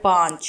5।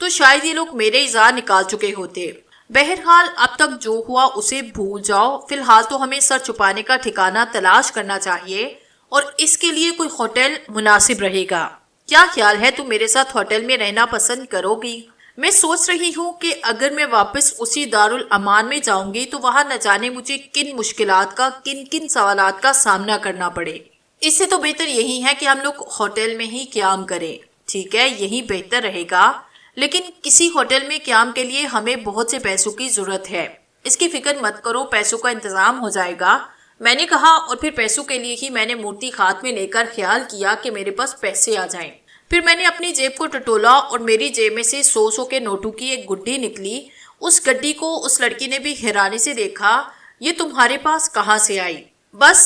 تو شاید یہ لوگ میرے اظہار نکال چکے ہوتے۔ بہرحال اب تک جو ہوا اسے بھول جاؤ، فی الحال تو ہمیں سر چھپانے کا ٹھکانہ تلاش کرنا چاہیے اور اس کے لیے کوئی ہوٹل مناسب رہے گا۔ کیا خیال ہے تم میرے ساتھ ہوٹل میں رہنا پسند کرو گی؟ میں سوچ رہی ہوں کہ اگر میں واپس اسی دارالامان میں جاؤں گی تو وہاں نہ جانے مجھے کن مشکلات کا، کن کن سوالات کا سامنا کرنا پڑے۔ اس سے تو بہتر یہی ہے کہ ہم لوگ ہوٹل میں ہی قیام کریں۔ ٹھیک ہے، یہی بہتر رہے گا، لیکن کسی ہوٹل میں قیام کے لیے ہمیں بہت سے پیسوں کی ضرورت ہے۔ اس کی فکر مت کرو، پیسوں کا انتظام ہو جائے گا، میں نے کہا، اور پھر پیسوں کے لیے ہی میں نے مورتی ہاتھ میں لے کر خیال کیا کہ میرے پاس پیسے آ جائیں۔ پھر میں نے اپنی جیب کو ٹٹولا اور میری جیب میں سے 100 کے نوٹوں کی ایک گڈی نکلی۔ اس گڈی کو اس لڑکی نے بھی حیرانی سے دیکھا۔ یہ تمہارے پاس کہاں سے آئی؟ بس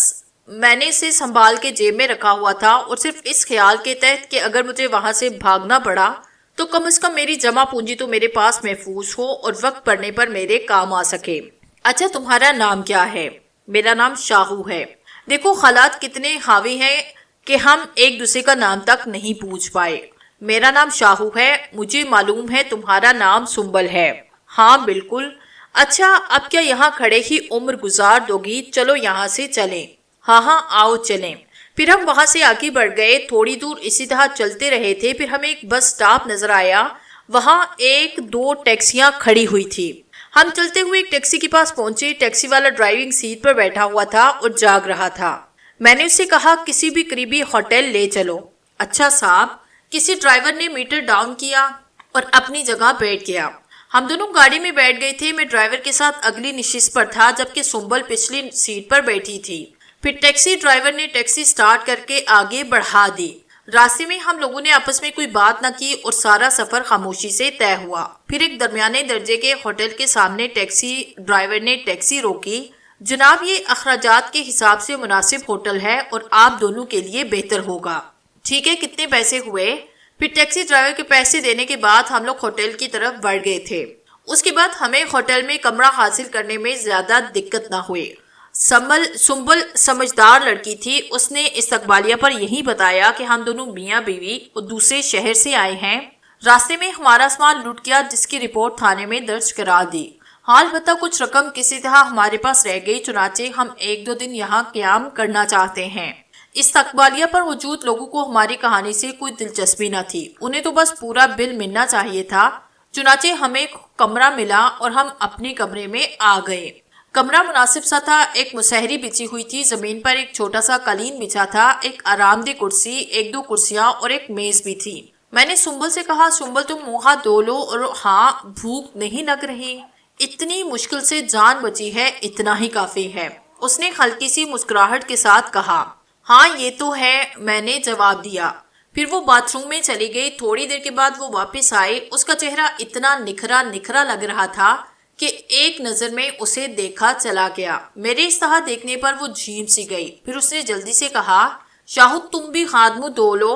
میں نے اسے سنبھال کے جیب میں رکھا ہوا تھا، اور صرف اس خیال کے تحت کہ اگر مجھے وہاں سے بھاگنا پڑا تو کم از کم میری جمع پونجی تو میرے پاس محفوظ ہو اور وقت پڑنے پر میرے کام آ سکے۔ اچھا، تمہارا نام کیا ہے؟ میرا نام شاہو ہے۔ دیکھو حالات کتنے حاوی ہیں کہ ہم ایک دوسرے کا نام تک نہیں پوچھ پائے۔ میرا نام شاہو ہے، مجھے معلوم ہے تمہارا نام سنبل ہے۔ ہاں بالکل۔ اچھا، اب کیا یہاں کھڑے ہی عمر گزار دو گی؟ چلو یہاں سے چلیں۔ ہاں آؤ چلیں۔ پھر ہم وہاں سے آگے بڑھ گئے، تھوڑی دور اسی طرح چلتے رہے تھے، پھر ہمیں ایک بس سٹاپ نظر آیا، وہاں 1-2 ٹیکسیاں کھڑی ہوئی تھی۔ ہم چلتے ہوئے ایک ٹیکسی کے پاس پہنچے، ٹیکسی والا ڈرائیونگ سیٹ پر بیٹھا ہوا تھا اور جاگ رہا تھا۔ میں نے اس سے کہا کسی بھی قریبی ہوٹل لے چلو۔ اچھا صاحب۔ کسی ڈرائیور نے میٹر ڈاؤن کیا اور اپنی جگہ بیٹھ گیا۔ ہم دونوں گاڑی میں بیٹھ گئے تھے، میں ڈرائیور کے ساتھ اگلی نشست پر تھا جبکہ سنبل پچھلی سیٹ پر بیٹھی تھی۔ پھر ٹیکسی ڈرائیور نے ٹیکسی سٹارٹ کر کے آگے بڑھا دی۔ راستے میں ہم لوگوں نے آپس میں کوئی بات نہ کی اور سارا سفر خاموشی سے طے ہوا۔ پھر ایک درمیانے درجے کے ہوٹل کے سامنے ٹیکسی ڈرائیور نے ٹیکسی روکی۔ جناب، یہ اخراجات کے حساب سے مناسب ہوٹل ہے اور آپ دونوں کے لیے بہتر ہوگا۔ ٹھیک ہے، کتنے پیسے ہوئے؟ پھر ٹیکسی ڈرائیور کے پیسے دینے کے بعد ہم لوگ ہوٹل کی طرف بڑھ گئے تھے۔ اس کے بعد ہمیں ہوٹل میں کمرہ حاصل کرنے میں زیادہ دقت نہ ہوئی۔ سنبل سمجھدار لڑکی تھی، اس نے استقبالیہ پر یہی بتایا کہ ہم دونوں میاں بیوی اور دوسرے شہر سے آئے ہیں، راستے میں ہمارا سامان لٹ گیا جس کی رپورٹ تھانے میں درج کرا دی۔ حال البتہ کچھ رقم کسی طرح ہمارے پاس رہ گئی، چنانچہ ہم 1-2 دن یہاں قیام کرنا چاہتے ہیں۔ استقبالیہ پر موجود لوگوں کو ہماری کہانی سے کوئی دلچسپی نہ تھی، انہیں تو بس پورا بل ملنا چاہیے تھا۔ چنانچہ ہمیں کمرہ ملا اور ہم اپنے کمرے میں آ گئے۔ کمرہ مناسب سا تھا، ایک مسہری بچھی ہوئی تھی، زمین پر ایک چھوٹا سا قالین بچھا تھا، ایک آرام دہ کرسی، 1-2 کرسیاں اور ایک میز بھی تھی۔ میں نے سنبل سے کہا، سنبل تم منہ ہاتھ دھو لو، اور ہاں، بھوک نہیں لگ رہی؟ اتنی مشکل سے جان بچی ہے، اتنا ہی کافی ہے، اس نے ہلکی سی مسکراہٹ کے ساتھ کہا۔ ہاں یہ تو ہے، میں نے جواب دیا۔ پھر وہ باتھ روم میں چلی گئی۔ تھوڑی دیر کے بعد وہ واپس آئے، اس کا چہرہ اتنا نکھرا لگ رہا تھا کہ ایک نظر میں اسے دیکھا چلا گیا۔ میرے اس طرح دیکھنے پر وہ جھیم سی گئی، پھر اس نے جلدی سے کہا، شاہد تم بھی ہاتھ منہ دھو لو،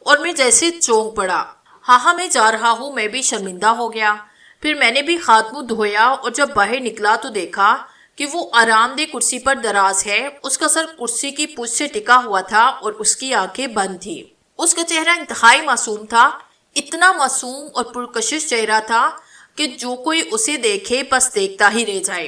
اور میں جیسے چونک پڑا۔ ہاں میں جا رہا ہوں، میں بھی شرمندہ ہو گیا۔ پھر میں نے بھی ہاتھ منہ دھویا اور جب باہر نکلا تو دیکھا کہ وہ آرام دہ کرسی پر دراز ہے، اس کا سر کرسی کی پشت سے ٹکا ہوا تھا اور اس کی آنکھیں بند تھی۔ اس کا چہرہ انتہائی معصوم تھا، اتنا معصوم اور پرکشش چہرہ تھا کہ جو کوئی اسے دیکھے بس دیکھتا ہی رہ جائے۔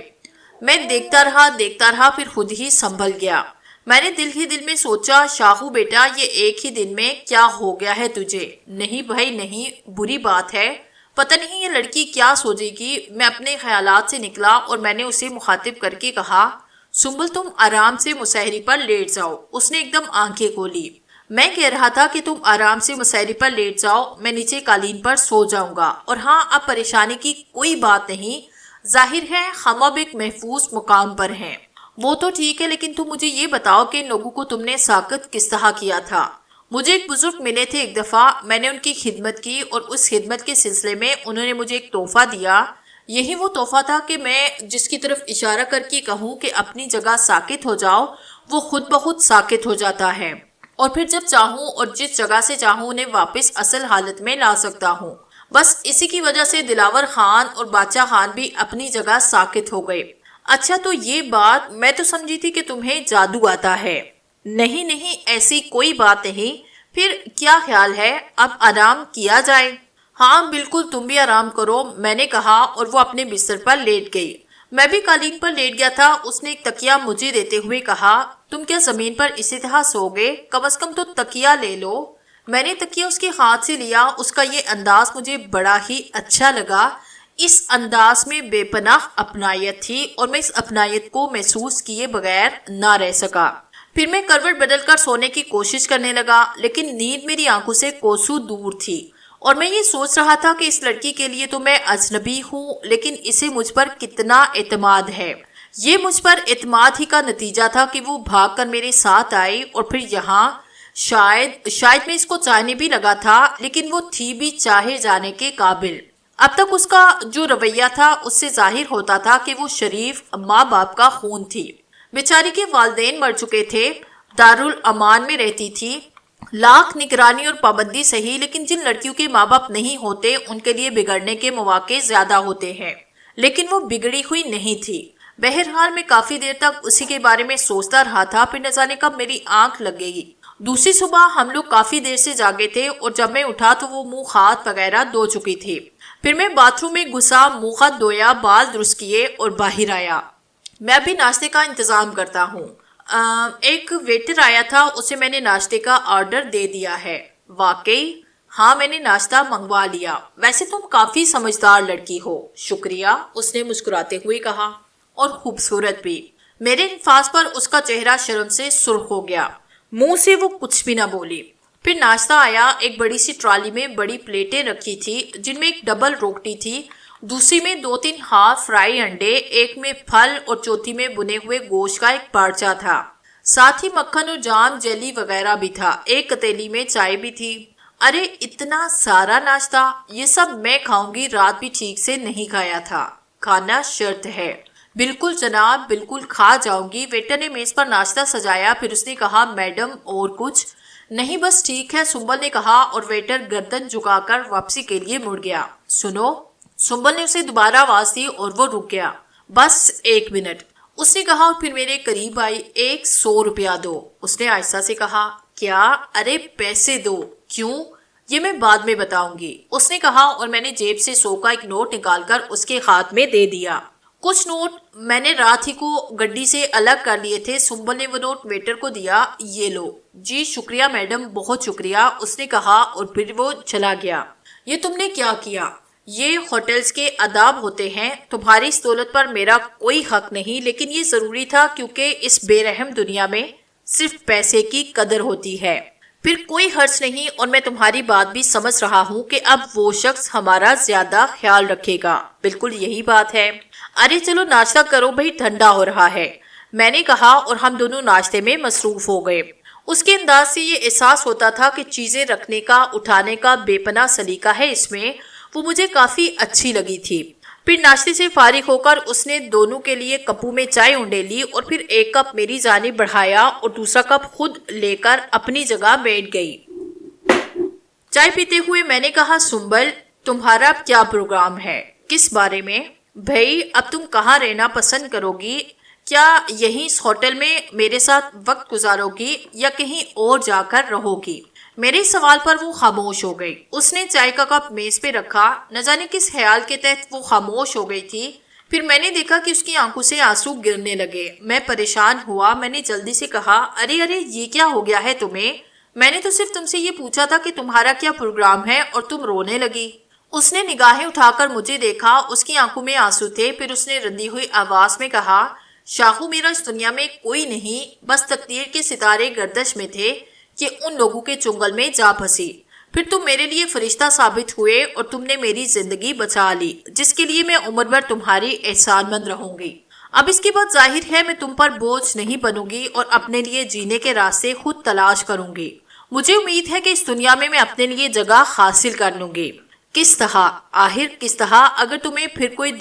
میں دیکھتا رہا، پھر خود ہی سنبھل گیا۔ میں نے دل ہی دل میں سوچا، شاہو بیٹا، یہ ایک ہی دن میں کیا ہو گیا ہے تجھے؟ نہیں بھائی نہیں، بری بات ہے، پتہ نہیں یہ لڑکی کیا سوچے گی۔ میں اپنے خیالات سے نکلا اور میں نے اسے مخاطب کر کے کہا، سنبل تم آرام سے مسہری پر لیٹ جاؤ۔ اس نے ایک دم آنکھیں کھولی۔ میں کہہ رہا تھا کہ تم آرام سے مسہری پر لیٹ جاؤ، میں نیچے قالین پر سو جاؤں گا، اور ہاں اب پریشانی کی کوئی بات نہیں، ظاہر ہے ہم اب ایک محفوظ مقام پر ہیں۔ وہ تو ٹھیک ہے، لیکن تم مجھے یہ بتاؤ کہ ان لوگوں کو تم نے ساکت کس طرح کیا تھا؟ مجھے ایک بزرگ ملے تھے ایک دفعہ، میں نے ان کی خدمت کی اور اس خدمت کے سلسلے میں انہوں نے مجھے ایک تحفہ دیا۔ یہی وہ تحفہ تھا کہ میں جس کی طرف اشارہ کر کے کہوں کہ اپنی جگہ ساکت ہو جاؤ، وہ خود بخود ساکت ہو جاتا ہے، اور پھر جب چاہوں اور جس جگہ سے چاہوں انہیں واپس اصل حالت میں لا سکتا ہوں۔ بس اسی کی وجہ سے دلاور خان اور بادشاہ خان بھی اپنی جگہ ساکت ہو گئے۔ اچھا تو یہ بات، میں تو سمجھی تھی کہ تمہیں جادو آتا ہے۔ نہیں ایسی کوئی بات نہیں۔ پھر کیا خیال ہے، اب آرام کیا جائے؟ ہاں بالکل، تم بھی آرام کرو، میں نے کہا اور وہ اپنے بستر پر لیٹ گئی۔ میں بھی قالین پر لیٹ گیا تھا۔ اس نے ایک تکیا مجھے دیتے ہوئے کہا، تم کیا زمین پر اسی طرح سو گے؟ کم از کم تو تکیا لے لو۔ میں نے تکیا اس کے ہاتھ سے لیا۔ اس کا یہ انداز مجھے بڑا ہی اچھا لگا۔ اس انداز میں بے پناہ اپنائیت تھی اور میں اس اپنائیت کو محسوس کیے بغیر نہ رہ سکا۔ پھر میں کروٹ بدل کر سونے کی کوشش کرنے لگا، لیکن نیند میری آنکھوں سے کوسوں دور تھی اور میں یہ سوچ رہا تھا کہ اس لڑکی کے لیے تو میں اجنبی ہوں، لیکن اسے مجھ پر کتنا اعتماد ہے۔ یہ مجھ پر اعتماد ہی کا نتیجہ تھا کہ وہ بھاگ کر میرے ساتھ آئی اور پھر یہاں شاید میں اس کو چاہنے بھی لگا تھا، لیکن وہ تھی بھی چاہے جانے کے قابل۔ اب تک اس کا جو رویہ تھا اس سے ظاہر ہوتا تھا کہ وہ شریف ماں باپ کا خون تھی۔ بیچاری کے والدین مر چکے تھے، دارالامان میں رہتی تھی۔ لاکھ نگرانی اور پابندی صحیح، لیکن جن لڑکیوں کے ماں باپ نہیں ہوتے ان کے لیے بگڑنے کے مواقع زیادہ ہوتے ہیں، لیکن وہ بگڑی ہوئی نہیں تھی۔ بہرحال میں کافی دیر تک اسی کے بارے میں سوچتا رہا تھا، پھر نہ جانے کب میری آنکھ لگ گئی۔ دوسری صبح ہم لوگ کافی دیر سے جاگے تھے اور جب میں اٹھا تو وہ منہ ہاتھ وغیرہ دھو چکی تھی۔ پھر میں باتھ روم میں گھسا، منہ ہاتھ دھویا، بال درست کیے اور باہر آیا۔ میں ابھی ناشتے کا انتظام کرتا ہوں۔ ایک ویٹر آیا تھا، اسے میں نے ناشتے کا آرڈر دے دیا ہے۔ واقعی؟ ہاں، میں نے ناشتہ منگوا لیا۔ ویسے تم کافی سمجھدار لڑکی ہو۔ شکریہ، اس نے مسکراتے ہوئے کہا، اور خوبصورت بھی۔ میرے الفاظ پر اس کا چہرہ شرم سے سرخ ہو گیا۔ منہ سے وہ کچھ بھی نہ بولی۔ پھر ناشتہ آیا۔ ایک بڑی سی ٹرالی میں بڑی پلیٹیں رکھی تھی، جن میں ایک ڈبل روٹی تھی، دوسری میں 2-3 ہاف فرائی انڈے، ایک میں پھل اور چوتھی میں بنے ہوئے گوشت کا ایک پارچہ تھا۔ ساتھ ہی مکھن اور جام، جیلی وغیرہ بھی تھا۔ ایک پتیلی میں چائے بھی تھی۔ ارے اتنا سارا ناشتہ! یہ سب میں کھاؤں گی، رات بھی ٹھیک سے نہیں کھایا تھا۔ کھانا شرط ہے۔ بالکل جناب، بالکل کھا جاؤں گی۔ ویٹر نے میز پر ناشتہ سجایا، پھر اس نے کہا، میڈم اور کچھ؟ نہیں بس ٹھیک ہے، سنبل نے کہا، اور ویٹر گردن جھکا کر واپسی کے لیے مڑ گیا۔ سنو، سنبل نے اسے دوبارہ آواز دی اور وہ رک گیا۔ بس 1 منٹ، اس نے کہا اور پھر میرے قریب آئی۔ 100 روپیہ دو، اس نے آہستہ سے کہا۔ کیا؟ ارے پیسے دو۔ کیوں؟ یہ میں بعد میں بتاؤں گی، اس نے کہا، اور میں نے جیب سے 100 کا ایک نوٹ نکال کر اس کے ہاتھ میں دے دیا۔ کچھ نوٹ میں نے رات ہی کو گڈی سے الگ کر لیے تھے۔ سنبل نے وہ نوٹ ویٹر کو دیا۔ یہ لو۔ جی شکریہ میڈم، بہت شکریہ، اس نے کہا اور پھر وہ چلا گیا۔ یہ تم نے کیا کیا؟ یہ ہوٹلز کے آداب ہوتے ہیں، تمہاری اس دولت پر میرا کوئی حق نہیں، لیکن یہ ضروری تھا کیونکہ اس بے رحم دنیا میں صرف پیسے کی قدر ہوتی ہے۔ پھر کوئی حرج نہیں، اور میں تمہاری بات بھی سمجھ رہا ہوں کہ اب وہ شخص ہمارا زیادہ خیال رکھے گا۔ بالکل یہی بات ہے۔ ارے چلو ناشتہ کرو بھائی، ٹھنڈا ہو رہا ہے، میں نے کہا، اور ہم دونوں ناشتے میں مصروف ہو گئے۔ اس کے انداز سے یہ احساس ہوتا تھا کہ چیزیں رکھنے کا، اٹھانے کا بے پناہ سلیقہ ہے اس میں۔ وہ مجھے کافی اچھی لگی تھی۔ پھر ناشتے سے فارغ ہو کر اس نے دونوں کے لیے کپوں میں چائے اونڈے لی اور پھر ایک کپ میری جانب بڑھایا اور دوسرا کپ خود لے کر اپنی جگہ بیٹھ گئی۔ چائے پیتے ہوئے میں نے کہا، سنبل تمہارا اب کیا پروگرام ہے؟ کس بارے میں؟ بھائی اب تم کہاں رہنا پسند کرو گی؟ کیا یہیں اس ہوٹل میں میرے ساتھ وقت گزارو گی یا کہیں اور جا کر رہو گی؟ میرے سوال پر وہ خاموش ہو گئی۔ اس نے چائے کا کپ میز پہ رکھا، نہ جانے کس خیال کے تحت وہ خاموش ہو گئی تھی۔ پھر میں نے دیکھا کہ اس کی آنکھوں سے آنسو گرنے لگے۔ میں پریشان ہوا، میں نے جلدی سے کہا، ارے یہ کیا ہو گیا ہے تمہیں؟ میں نے تو صرف تم سے یہ پوچھا تھا کہ تمہارا کیا پروگرام ہے اور تم رونے لگی۔ اس نے نگاہیں اٹھا کر مجھے دیکھا، اس کی آنکھوں میں آنسو تھے۔ پھر اس نے رندی ہوئی آواز میں کہا، شاہو میرا اس دنیا میں کوئی نہیں، بس تقدیر کے ستارے گردش میں تھے کہ ان لوگوں کے چنگل میں جا پھنسی۔ پھر تم میرے لیے فرشتہ ثابت ہوئے اور تم نے میری زندگی بچا لی، جس کے لیے میں عمر بھر تمہاری احسان مند رہوں گی۔ اب اس کے بعد ظاہر ہے میں تم پر بوجھ نہیں بنوں گی اور اپنے لیے جینے کے راستے خود تلاش کروں گی۔ مجھے امید ہے کہ اس دنیا میں اپنے لیے جگہ حاصل کر لوں گی۔ کس طرح؟ آخر کس طرح؟ اگر تمہیں پھر کوئی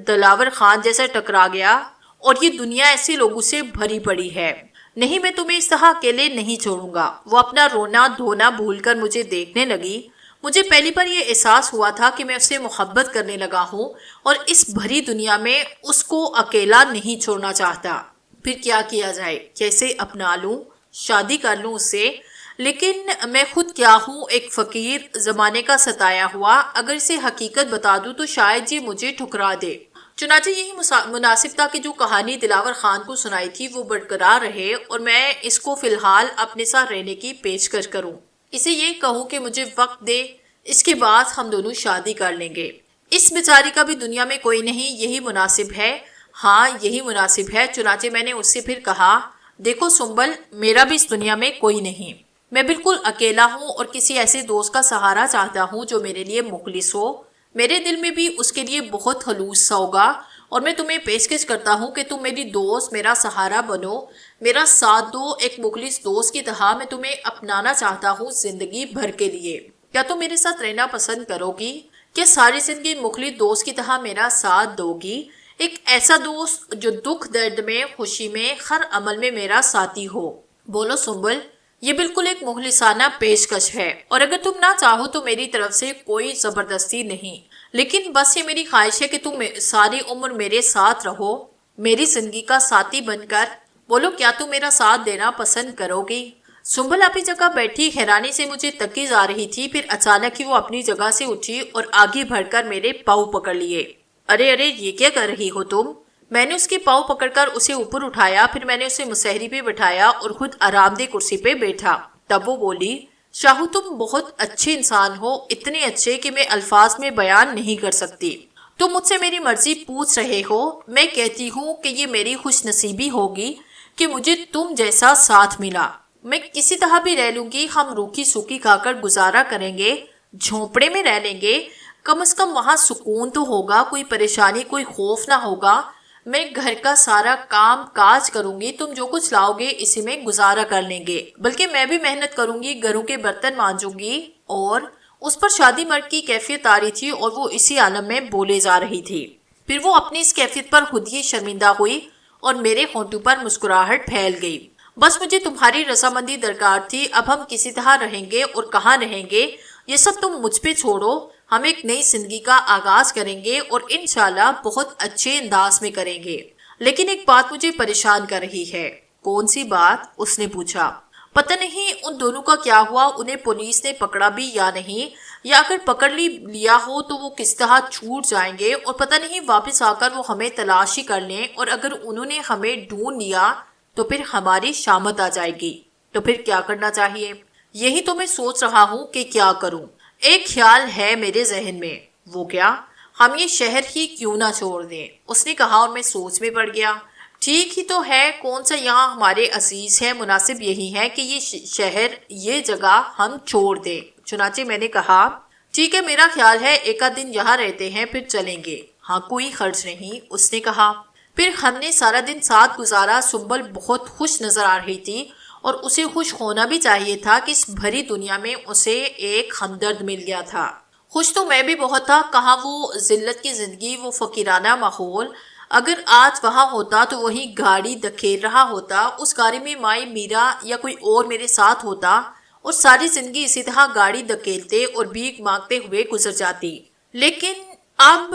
دلاور خان جیسا ٹکرا گیا، اور یہ دنیا ایسے لوگوں سے بھری پڑی ہے۔ نہیں، میں تمہیں اس طرح اکیلے نہیں چھوڑوں گا۔ وہ اپنا رونا دھونا بھول کر مجھے دیکھنے لگی۔ مجھے پہلی بار یہ احساس ہوا تھا کہ میں اس سے محبت کرنے لگا ہوں اور اس بھری دنیا میں اس کو اکیلا نہیں چھوڑنا چاہتا۔ پھر کیا کیا جائے؟ کیسے اپنا لوں؟ شادی کر لوں اس سے؟ لیکن میں خود کیا ہوں، ایک فقیر، زمانے کا ستایا ہوا، اگر اسے حقیقت بتا دوں تو شاید یہ مجھے ٹھکرا دے۔ چنانچہ یہی مناسب تھا کہ جو کہانی دلاور خان کو سنائی تھی وہ برقرار رہے اور میں اس کو فی الحال اپنے ساتھ رہنے کی پیشکش کروں، اسے یہ کہوں کہ مجھے وقت دے، اس کے بعد ہم دونوں شادی کر لیں گے۔ اس بیچاری کا بھی دنیا میں کوئی نہیں، یہی مناسب ہے۔ ہاں یہی مناسب ہے۔ چنانچہ میں نے اس سے پھر کہا، دیکھو سنبل، میرا بھی اس دنیا میں کوئی نہیں، میں بالکل اکیلا ہوں اور کسی ایسے دوست کا سہارا چاہتا ہوں جو میرے لیے مخلص ہو، میرے دل میں بھی اس کے لیے بہت خلوص سا ہوگا، اور میں تمہیں پیشکش کرتا ہوں کہ تم میری دوست، میرا سہارا بنو، میرا ساتھ دو، ایک مخلص دوست کی طرح میں تمہیں اپنانا چاہتا ہوں زندگی بھر کے لیے۔ کیا تم میرے ساتھ رہنا پسند کرو گی؟ کیا ساری زندگی مخلص دوست کی طرح میرا ساتھ دو گی؟ ایک ایسا دوست جو دکھ درد میں، خوشی میں، ہر عمل میں میرا ساتھی ہو۔ بولو سنبل، یہ بالکل ایک مخلصانہ پیشکش ہے، اور اگر تم نہ چاہو تو میری طرف سے کوئی زبردستی نہیں، لیکن بس یہ میری خواہش ہے کہ تم ساری عمر میرے ساتھ رہو، میری زندگی کا ساتھی بن کر۔ بولو کیا تم میرا ساتھ دینا پسند کرو گی؟ سنبل اپنی جگہ بیٹھی حیرانی سے مجھے تکی جا رہی تھی، پھر اچانک ہی وہ اپنی جگہ سے اٹھی اور آگے بڑھ کر میرے پاؤں پکڑ لیے۔ ارے ارے، یہ کیا کر رہی ہو تم؟ میں نے اس کے پاؤں پکڑ کر اسے اوپر اٹھایا، پھر میں نے اسے مسہری پہ بٹھایا اور خود آرام دہ کرسی پہ بیٹھا۔ تب وہ بولی، شاہو تم بہت اچھے انسان ہو، اتنے اچھے کہ میں الفاظ میں بیان نہیں کر سکتی۔ تم مجھ سے میری مرضی پوچھ رہے ہو، میں کہتی ہوں کہ یہ میری خوش نصیبی ہوگی کہ مجھے تم جیسا ساتھ ملا۔ میں کسی طرح بھی رہ لوں گی، ہم روکھی سوکھی کھا کر گزارا کریں گے، جھونپڑے میں رہ لیں گے، کم از کم وہاں سکون تو ہوگا، کوئی پریشانی، کوئی خوف نہ ہوگا۔ میں گھر کا سارا کام کاج کروں گی، تم جو کچھ لاؤ گے اسی میں گزارا کر لیں گے، بلکہ میں بھی محنت کروں گی، گھروں کے برتن مانجوں گی۔ اور اس پر شادی مرد کی کیفیت آ رہی تھی اور وہ اسی عالم میں بولے جا رہی تھی۔ پھر وہ اپنی اس کیفیت پر خود ہی شرمندہ ہوئی اور میرے ہونٹوں پر مسکراہٹ پھیل گئی۔ بس مجھے تمہاری رضامندی درکار تھی، اب ہم کسی طرح رہیں گے اور کہاں رہیں گے یہ سب تم مجھ پہ چھوڑو، ہم ایک نئی زندگی کا آغاز کریں گے اور انشاءاللہ بہت اچھے انداز میں کریں گے۔ لیکن ایک بات مجھے پریشان کر رہی ہے۔ کون سی بات؟ اس نے پوچھا۔ پتہ نہیں ان دونوں کا کیا ہوا، انہیں پولیس نے پکڑا بھی یا نہیں، یا اگر پکڑ لیا ہو تو وہ کس طرح چھوٹ جائیں گے، اور پتہ نہیں واپس آ کر وہ ہمیں تلاش ہی کر لیں، اور اگر انہوں نے ہمیں ڈھونڈ لیا تو پھر ہماری شامت آ جائے گی، تو پھر کیا کرنا چاہیے؟ یہی تو میں سوچ رہا ہوں کہ کیا کروں۔ ایک خیال ہے میرے ذہن میں۔ وہ کیا؟ ہم یہ شہر ہی کیوں نہ چھوڑ دیں؟ اس نے کہا اور میں سوچ میں پڑ گیا۔ ٹھیک ہی تو ہے، کون سا یہاں ہمارے عزیز ہے، مناسب یہی ہے کہ یہ شہر، یہ جگہ ہم چھوڑ دیں۔ چنانچہ میں نے کہا، ٹھیک ہے، میرا خیال ہے ایک آدھ دن یہاں رہتے ہیں پھر چلیں گے، ہاں کوئی خرچ نہیں، اس نے کہا۔ پھر ہم نے سارا دن ساتھ گزارا۔ سنبل بہت خوش نظر آ رہی تھی اور اسے خوش ہونا بھی چاہیے تھا کہ اس بھری دنیا میں اسے ایک ہمدرد مل گیا تھا۔ خوش تو میں بھی بہت تھا، کہاں وہ ذلت کی زندگی، وہ فقیرانہ ماحول۔ اگر آج وہاں ہوتا تو وہی گاڑی دھکیل رہا ہوتا، اس گاڑی میں مائی میرا یا کوئی اور میرے ساتھ ہوتا، اور ساری زندگی اسی طرح گاڑی دھکیلتے اور بھیک مانگتے ہوئے گزر جاتی۔ لیکن اب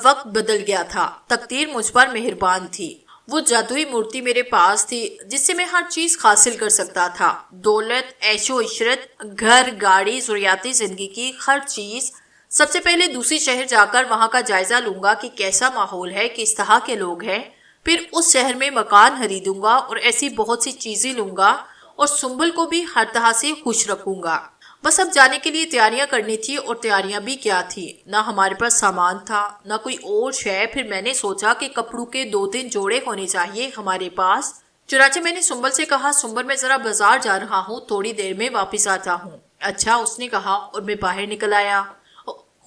وقت بدل گیا تھا، تقدیر مجھ پر مہربان تھی، وہ جادوئی مورتی میرے پاس تھی جس سے میں ہر چیز حاصل کر سکتا تھا، دولت، عیش و عشرت، گھر، گاڑی، ضروریاتی زندگی کی ہر چیز۔ سب سے پہلے دوسری شہر جا کر وہاں کا جائزہ لوں گا کہ کیسا ماحول ہے، کس طرح کے لوگ ہیں، پھر اس شہر میں مکان خریدوں گا اور ایسی بہت سی چیزیں لوں گا اور سنبل کو بھی ہر طرح سے خوش رکھوں گا۔ بس اب جانے کے لیے تیاریاں کرنی تھی، اور تیاریاں بھی کیا تھی، نہ ہمارے پاس سامان تھا نہ کوئی اور شے۔ پھر میں نے سوچا کہ کپڑوں کے 2-3 جوڑے ہونے چاہیے ہمارے پاس۔ چنانچہ میں نے سنبل سے کہا، سنبل میں ذرا بازار جا رہا ہوں، تھوڑی دیر میں واپس آتا ہوں۔ اچھا، اس نے کہا اور میں باہر نکل آیا۔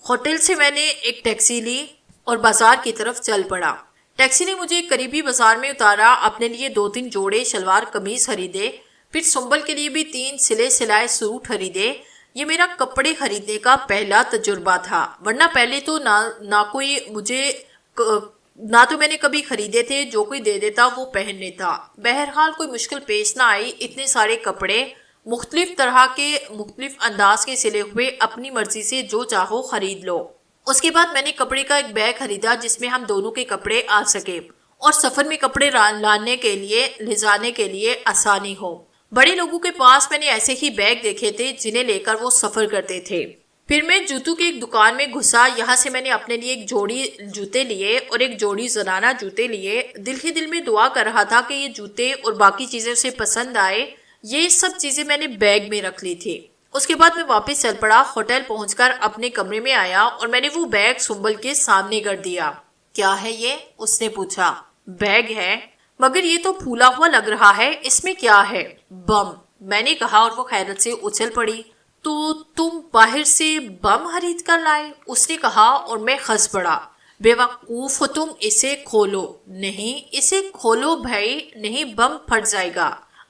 ہوٹل سے میں نے ایک ٹیکسی لی اور بازار کی طرف چل پڑا۔ ٹیکسی نے مجھے قریبی بازار میں اتارا، اپنے لیے 2-3 جوڑے شلوار قمیض خریدے، پھر سنبل کے لیے بھی 3 سلائے سوٹ خریدے۔ یہ میرا کپڑے خریدنے کا پہلا تجربہ تھا، ورنہ پہلے تو نہ تو میں نے کبھی خریدے تھے، جو کوئی دے دیتا وہ پہن لیتا۔ بہرحال کوئی مشکل پیش نہ آئی، اتنے سارے کپڑے، مختلف طرح کے، مختلف انداز کے سلے ہوئے، اپنی مرضی سے جو چاہو خرید لو۔ اس کے بعد میں نے کپڑے کا ایک بیگ خریدا جس میں ہم دونوں کے کپڑے آ سکے اور سفر میں کپڑے لانے کے لیے، لے جانے کے لیے آسانی ہو۔ بڑے لوگوں کے پاس میں نے ایسے ہی بیگ دیکھے تھے جنہیں لے کر وہ سفر کرتے تھے۔ پھر میں جوتوں کی ایک دکان میں گھسا، یہاں سے میں نے اپنے لیے ایک جوڑی جوتے لیے اور ایک جوڑی زنانہ جوتے لیے۔ دل ہی دل میں دعا کر رہا تھا کہ یہ جوتے اور باقی چیزیں اسے پسند آئے۔ یہ سب چیزیں میں نے بیگ میں رکھ لی تھی۔ اس کے بعد میں واپس چل پڑا، ہوٹل پہنچ کر اپنے کمرے میں آیا اور میں نے وہ بیگ سنبل کے سامنے کر دیا۔ کیا ہے یہ؟ اس نے پوچھا۔ بیگ ہے، مگر یہ تو پھولا ہوا لگ رہا ہے، اس میں کیا ہے؟ بم، میں نے کہا اور وہ حیرت سے اچھل پڑی۔ تو تم باہر سے بم خرید کر لائے؟ اس نے کہا اور میں ہنس پڑا۔ بے وقوف ہو تم، اسے کھولو۔ نہیں، اسے کھولو بھائی، نہیں بم پھٹ جائے گا۔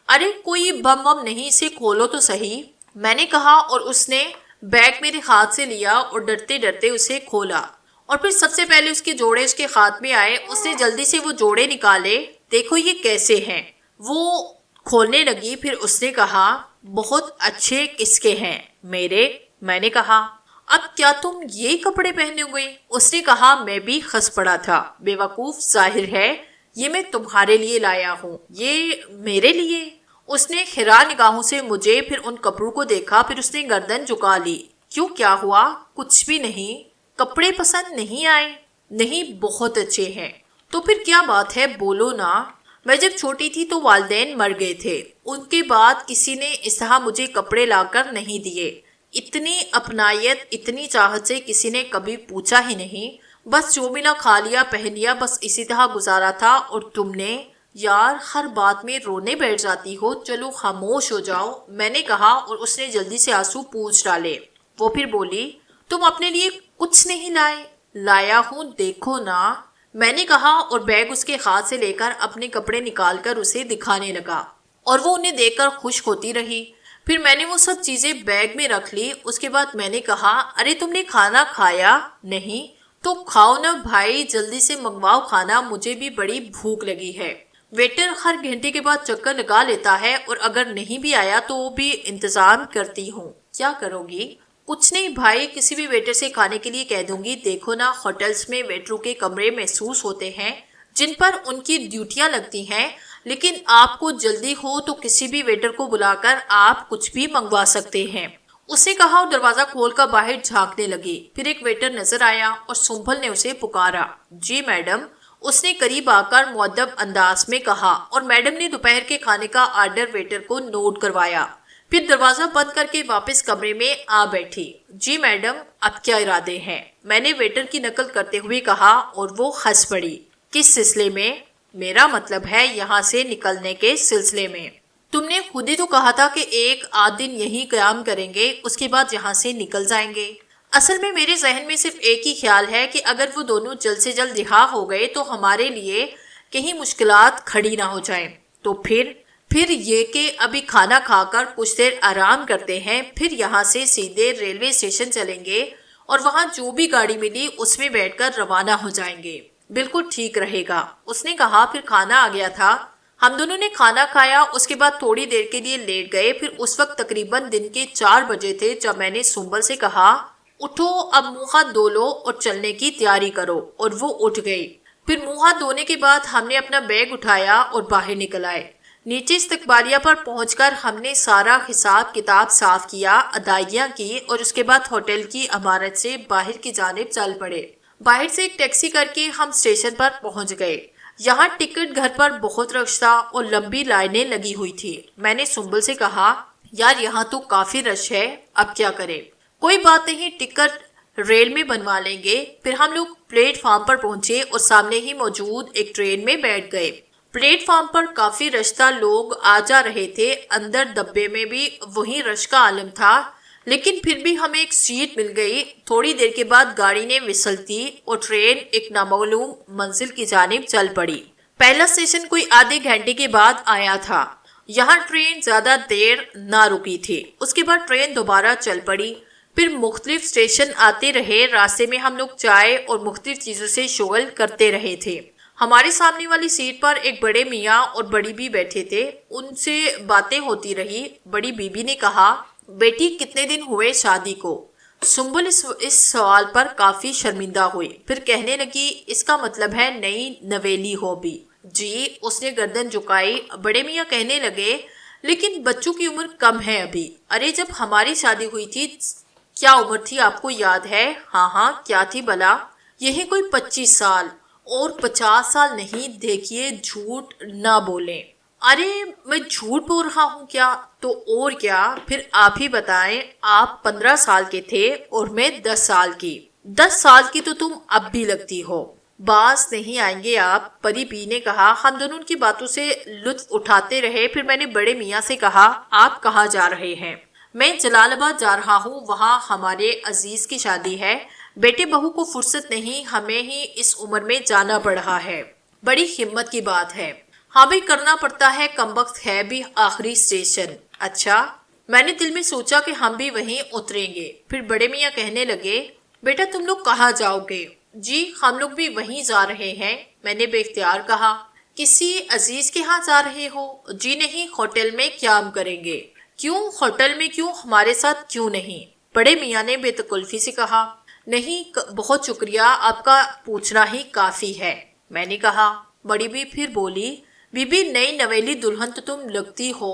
ارے کوئی بم وم نہیں، اسے کھولو تو صحیح، میں نے کہا اور اس نے بیگ میرے ہاتھ سے لیا اور ڈرتے ڈرتے اسے کھولا۔ اور پھر سب سے پہلے اس کے جوڑے اس کے ہاتھ میں آئے، اس نے جلدی سے وہ جوڑے نکالے۔ دیکھو یہ کیسے ہیں۔ وہ کھولنے لگی، پھر اس نے کہا بہت اچھے، کس کے ہیں؟ میرے، میں نے کہا۔ اب کیا تم یہ کپڑے پہنے ہوئے؟ اس نے کہا۔ میں بھی ہنس پڑا تھا۔ بے وقوف، ظاہر ہے یہ میں تمہارے لیے لایا ہوں۔ یہ میرے لیے؟ اس نے حیران نگاہوں سے مجھے پھر ان کپڑوں کو دیکھا، پھر اس نے گردن جھکا لی۔ کیوں، کیا ہوا؟ کچھ بھی نہیں۔ کپڑے پسند نہیں آئے؟ نہیں، بہت اچھے ہیں۔ تو پھر کیا بات ہے، بولو نا۔ میں جب چھوٹی تھی تو والدین مر گئے تھے، ان کے بعد کسی نے اس طرح مجھے کپڑے لا کر نہیں دیے۔ اتنی اپنائیت، اتنی چاہت سے کسی نے کبھی پوچھا ہی نہیں، بس جو ملا کھا لیا، پہن لیا، بس اسی طرح گزارا تھا۔ اور تم نے؟ یار ہر بات میں رونے بیٹھ جاتی ہو، چلو خاموش ہو جاؤ، میں نے کہا اور اس نے جلدی سے آنسو پوچھ ڈالے۔ وہ پھر بولی، تم اپنے لیے کچھ نہیں لائے؟ لایا ہوں، دیکھو نا، میں نے کہا اور بیگ اس کے ہاتھ سے لے کر اپنے کپڑے نکال کر اسے دکھانے لگا، اور وہ انہیں دیکھ کر خوش ہوتی رہی۔ پھر میں نے وہ سب چیزیں بیگ میں رکھ لی۔ اس کے بعد میں نے کہا، ارے تم نے کھانا کھایا نہیں؟ تو کھاؤ نا بھائی، جلدی سے منگواؤ کھانا، مجھے بھی بڑی بھوک لگی ہے۔ ویٹر ہر گھنٹے کے بعد چکر لگا لیتا ہے، اور اگر نہیں بھی آیا تو وہ بھی انتظام کرتی ہوں۔ کیا کرو گی؟ کچھ نہیں بھائی، کسی بھی ویٹر سے کھانے کے لیے کہہ دوں گی۔ دیکھو نا، ہوٹلز میں ویٹروں کے کمرے محسوس ہوتے ہیں جن پر ان کی ڈیوٹیاں لگتی ہیں، لیکن آپ کو جلدی ہو تو کسی بھی ویٹر کو بلا کر آپ کچھ بھی منگوا سکتے ہیں۔ اس نے کہا اور دروازہ کھول کر باہر جھانکنے لگی۔ پھر ایک ویٹر نظر آیا اور سنبھل نے اسے پکارا۔ جی میڈم، اس نے قریب آ کر مؤدب انداز میں کہا، اور میڈم نے دوپہر کے کھانے کا آرڈر ویٹر کو نوٹ کروایا۔ پھر دروازہ بند کر کے واپس کمرے میں آ بیٹھی۔ جی میڈم، اب کیا ارادے ہیں؟ میں نے ویٹر کی نقل کرتے ہوئے کہا، اور وہ ہنس پڑی۔ کس سلسلے میں؟ میرا مطلب ہے یہاں سے نکلنے کے سلسلے میں۔ تم نے خود ہی تو کہا تھا کہ ایک آدھ دن یہی قیام کریں گے، اس کے بعد یہاں سے نکل جائیں گے۔ اصل میں میرے ذہن میں صرف ایک ہی خیال ہے کہ اگر وہ دونوں جلد سے جلد رہا ہو گئے تو ہمارے لیے کہیں مشکلات کھڑی نہ ہو جائیں۔ تو پھر یہ کہ ابھی کھانا کھا کر کچھ دیر آرام کرتے ہیں، پھر یہاں سے سیدھے ریلوے اسٹیشن چلیں گے اور وہاں جو بھی گاڑی ملی اس میں بیٹھ کر روانہ ہو جائیں گے۔ بالکل ٹھیک رہے گا، اس نے کہا۔ پھر کھانا آ گیا تھا، ہم دونوں نے کھانا کھایا، اس کے بعد تھوڑی دیر کے لیے لیٹ گئے۔ پھر اس وقت تقریباً دن کے 4 بجے تھے جب میں نے سنبل سے کہا، اٹھو اب منہ ہاتھ دھو لو اور چلنے کی تیاری کرو، اور وہ اٹھ گئی۔ پھر منہ ہاتھ دھونے کے بعد ہم نے اپنا بیگ اٹھایا اور باہر نکل آئے۔ نیچے استقبالیہ پر پہنچ کر ہم نے سارا حساب کتاب صاف کیا، ادائیگیاں کی، اور اس کے بعد ہوٹل کی عمارت سے باہر کی جانب چل پڑے۔ باہر سے ایک ٹیکسی کر کے ہم اسٹیشن پر پہنچ گئے۔ یہاں ٹکٹ گھر پر بہت رش تھا اور لمبی لائنیں لگی ہوئی تھی۔ میں نے سنبل سے کہا، یار یہاں تو کافی رش ہے، اب کیا کریں؟ کوئی بات نہیں، ٹکٹ ریل میں بنوا لیں گے۔ پھر ہم لوگ پلیٹ فارم پر پہنچے اور سامنے ہی موجود ایک ٹرین میں بیٹھ گئے۔ پلیٹ فارم پر کافی رش تھا، لوگ آ جا رہے تھے، اندر ڈبے میں بھی وہی رش کا عالم تھا، لیکن پھر بھی ہمیں ایک سیٹ مل گئی۔ تھوڑی دیر کے بعد گاڑی نے وسل دی اور ٹرین ایک نامعلوم منزل کی جانب چل پڑی۔ پہلا اسٹیشن کوئی آدھے گھنٹے کے بعد آیا تھا۔ یہاں ٹرین زیادہ دیر نہ رکی تھی۔ اس کے بعد ٹرین دوبارہ چل پڑی۔ پھر مختلف اسٹیشن آتے رہے، راستے میں ہم لوگ چائے اور مختلف چیزوں سے شغل کرتے رہے تھے۔ ہمارے سامنے والی سیٹ پر ایک بڑے میاں اور بڑی بی بیٹھے تھے، ان سے باتیں ہوتی رہی۔ بڑی بی بی نے کہا، بیٹی کتنے دن ہوئے شادی کو؟ سنبل اس سوال پر کافی شرمندہ ہوئی، پھر کہنے لگی، اس کا مطلب ہے نئی نویلی ہو بھی۔ جی، اس نے گردن جھکائی۔ بڑے میاں کہنے لگے، لیکن بچوں کی عمر کم ہے ابھی. ارے جب ہماری شادی ہوئی تھی کیا عمر تھی آپ کو یاد ہے؟ ہاں کیا تھی بلا؟ یہی کوئی 25 سال. اور 50 سال نہیں، دیکھیے جھوٹ نہ بولیں. ارے میں جھوٹ بول رہا ہوں کیا؟ تو اور کیا، پھر آپ ہی بتائیں. آپ 15 سال کے تھے اور میں 10 سال کی. 10 سال کی تو تم اب بھی لگتی ہو. باز نہیں آئیں گے آپ؟ پری بی نے کہا. ہم دونوں ان کی باتوں سے لطف اٹھاتے رہے. پھر میں نے بڑے میاں سے کہا آپ کہاں جا رہے ہیں؟ میں جلال آباد جا رہا ہوں، وہاں ہمارے عزیز کی شادی ہے. بیٹے بہو کو فرصت نہیں، ہمیں ہی اس عمر میں جانا پڑ رہا ہے. بڑی ہمت کی بات ہے. ہاں بھی کرنا پڑتا ہے، کمبخت ہے بھی آخری اسٹیشن. اچھا. میں نے دل میں سوچا کہ ہم بھی وہیں اتریں گے. پھر بڑے میاں کہنے لگے بیٹا تم لوگ کہاں جاؤ گے؟ جی ہم لوگ بھی وہیں جا رہے ہیں. میں نے بے اختیار کہا کسی عزیز کے ہاں جا رہے ہو؟ جی نہیں، ہوٹل میں قیام کریں گے. کیوں ہوٹل میں؟ کیوں ہمارے ساتھ کیوں نہیں؟ بڑے میاں نے بے تکلفی سے کہا. نہیں بہت شکریہ، آپ کا پوچھنا ہی کافی ہے. میں نے کہا. بڑی بی پھر بولی بی بی نئی نویلی دلہن تو تم لگتی ہو.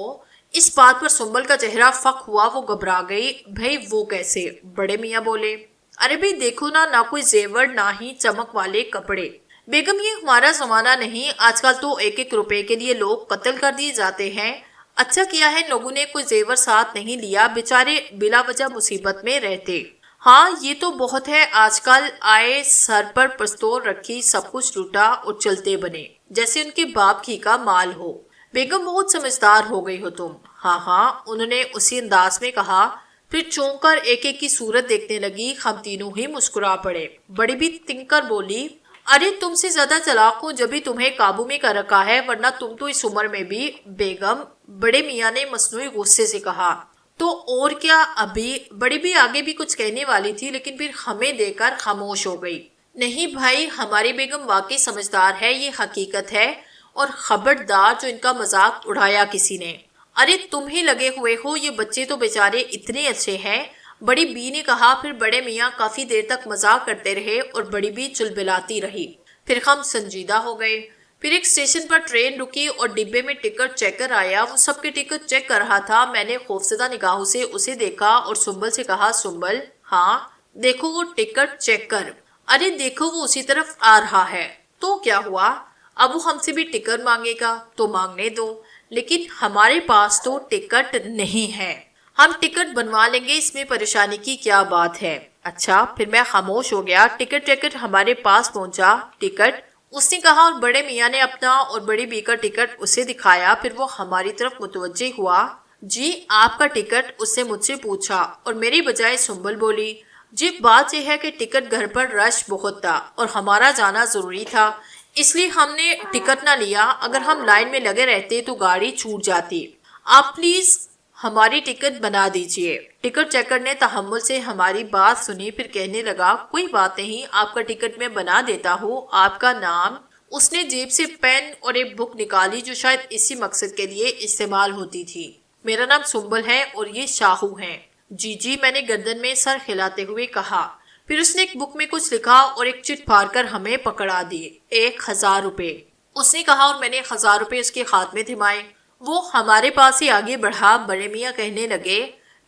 اس بات پر سنبل کا چہرہ فک ہوا، وہ گھبرا گئی. بھئی وہ کیسے؟ بڑے میاں بولے. ارے بھئی دیکھو نہ کوئی زیور نہ ہی چمک والے کپڑے. بیگم یہ ہمارا زمانہ نہیں، آج کل تو 1-1 روپے کے لیے لوگ قتل کر دیے جاتے ہیں. اچھا کیا ہے لوگوں نے کوئی زیور ساتھ نہیں لیا، بیچارے بلا وجہ مصیبت میں رہتے. ہاں یہ تو بہت ہے، آج کل آئے سر پر پستول رکھی سب کچھ لوٹا اور چلتے بنے جیسے ان کے باپ ہی کا مال ہو. بیگم بہت سمجھدار ہو گئی ہو تم. ہاں انہوں نے اسی انداز میں کہا. پھر چونک کر ایک کی صورت دیکھنے لگی. ہم تینوں ہی مسکرا پڑے. بڑی بھی تنک کر بولی ارے تم سے زیادہ چلاک ہوں جبھی تمہیں قابو میں کر رکھا ہے، ورنہ تم تو اس عمر میں بھی. بیگم، بڑے میاں نے مصنوعی غصے سے کہا. تو اور کیا. ابھی بڑی بھی آگے بھی کچھ کہنے والی تھی لیکن پھر ہمیں دیکھ کر خاموش ہو گئی. نہیں بھائی، ہماری بیگم واقعی سمجھدار ہے، یہ حقیقت ہے. اور خبردار جو ان کا مذاق اڑایا کسی نے. ارے تم ہی لگے ہوئے ہو، یہ بچے تو بیچارے اتنے اچھے ہیں. بڑی بی نے کہا. پھر بڑے میاں کافی دیر تک مذاق کرتے رہے اور بڑی بی چلبلاتی رہی. پھر ہم سنجیدہ ہو گئے. پھر ایک اسٹیشن پر ٹرین رکی اور ڈبے میں ٹکٹ چیکر آیا. وہ سب کے ٹکٹ چیک کر رہا تھا. میں نے خوفزدہ نگاہوں سے اسے دیکھا اور سنبل سے کہا. سنبل ہاں دیکھو وہ ٹکٹ چیک کر. ارے دیکھو وہ اسی طرف آ رہا ہے. تو کیا ہوا؟ اب وہ ہم سے بھی ٹکٹ مانگے گا تو مانگنے دو، لیکن ہمارے پاس تو ٹکٹ نہیں ہے. ہم ٹکٹ بنوا لیں گے، اس میں پریشانی کی کیا بات ہے؟ اچھا. پھر میں خاموش ہو گیا. ٹکٹ ہمارے پاس پہنچا. ٹکٹ اس نے کہا اور بڑے میاں نے اپنا اور بڑی بی کا ٹکٹ اسے دکھایا. پھر وہ ہماری طرف متوجہ ہوا. جی آپ کا ٹکٹ؟ اس نے مجھ سے پوچھا اور میری بجائے سنبل بولی. جی بات یہ ہے کہ ٹکٹ گھر پر رش بہت تھا اور ہمارا جانا ضروری تھا، اس لیے ہم نے ٹکٹ نہ لیا. اگر ہم لائن میں لگے رہتے تو گاڑی چھوٹ جاتی. آپ پلیز ہماری ٹکٹ بنا دیجئے. ٹکٹ چیکر نے تحمل سے ہماری بات سنی. پھر کہنے لگا کوئی بات نہیں، آپ کا ٹکٹ میں بنا دیتا ہوں. آپ کا نام؟ اس نے جیب سے پین اور ایک بک نکالی جو شاید اسی مقصد کے لیے استعمال ہوتی تھی. میرا نام سنبل ہے اور یہ شاہو ہیں. جی میں نے گردن میں سر ہلاتے ہوئے کہا. پھر اس نے ایک بک میں کچھ لکھا اور ایک چٹ پھاڑ کر ہمیں پکڑا دیے. 1000 روپے اس نے کہا اور میں نے 1000 روپے اس کے ہاتھ میں تھمائے. وہ ہمارے پاس ہی آگے بڑھا. بڑے میاں کہنے لگے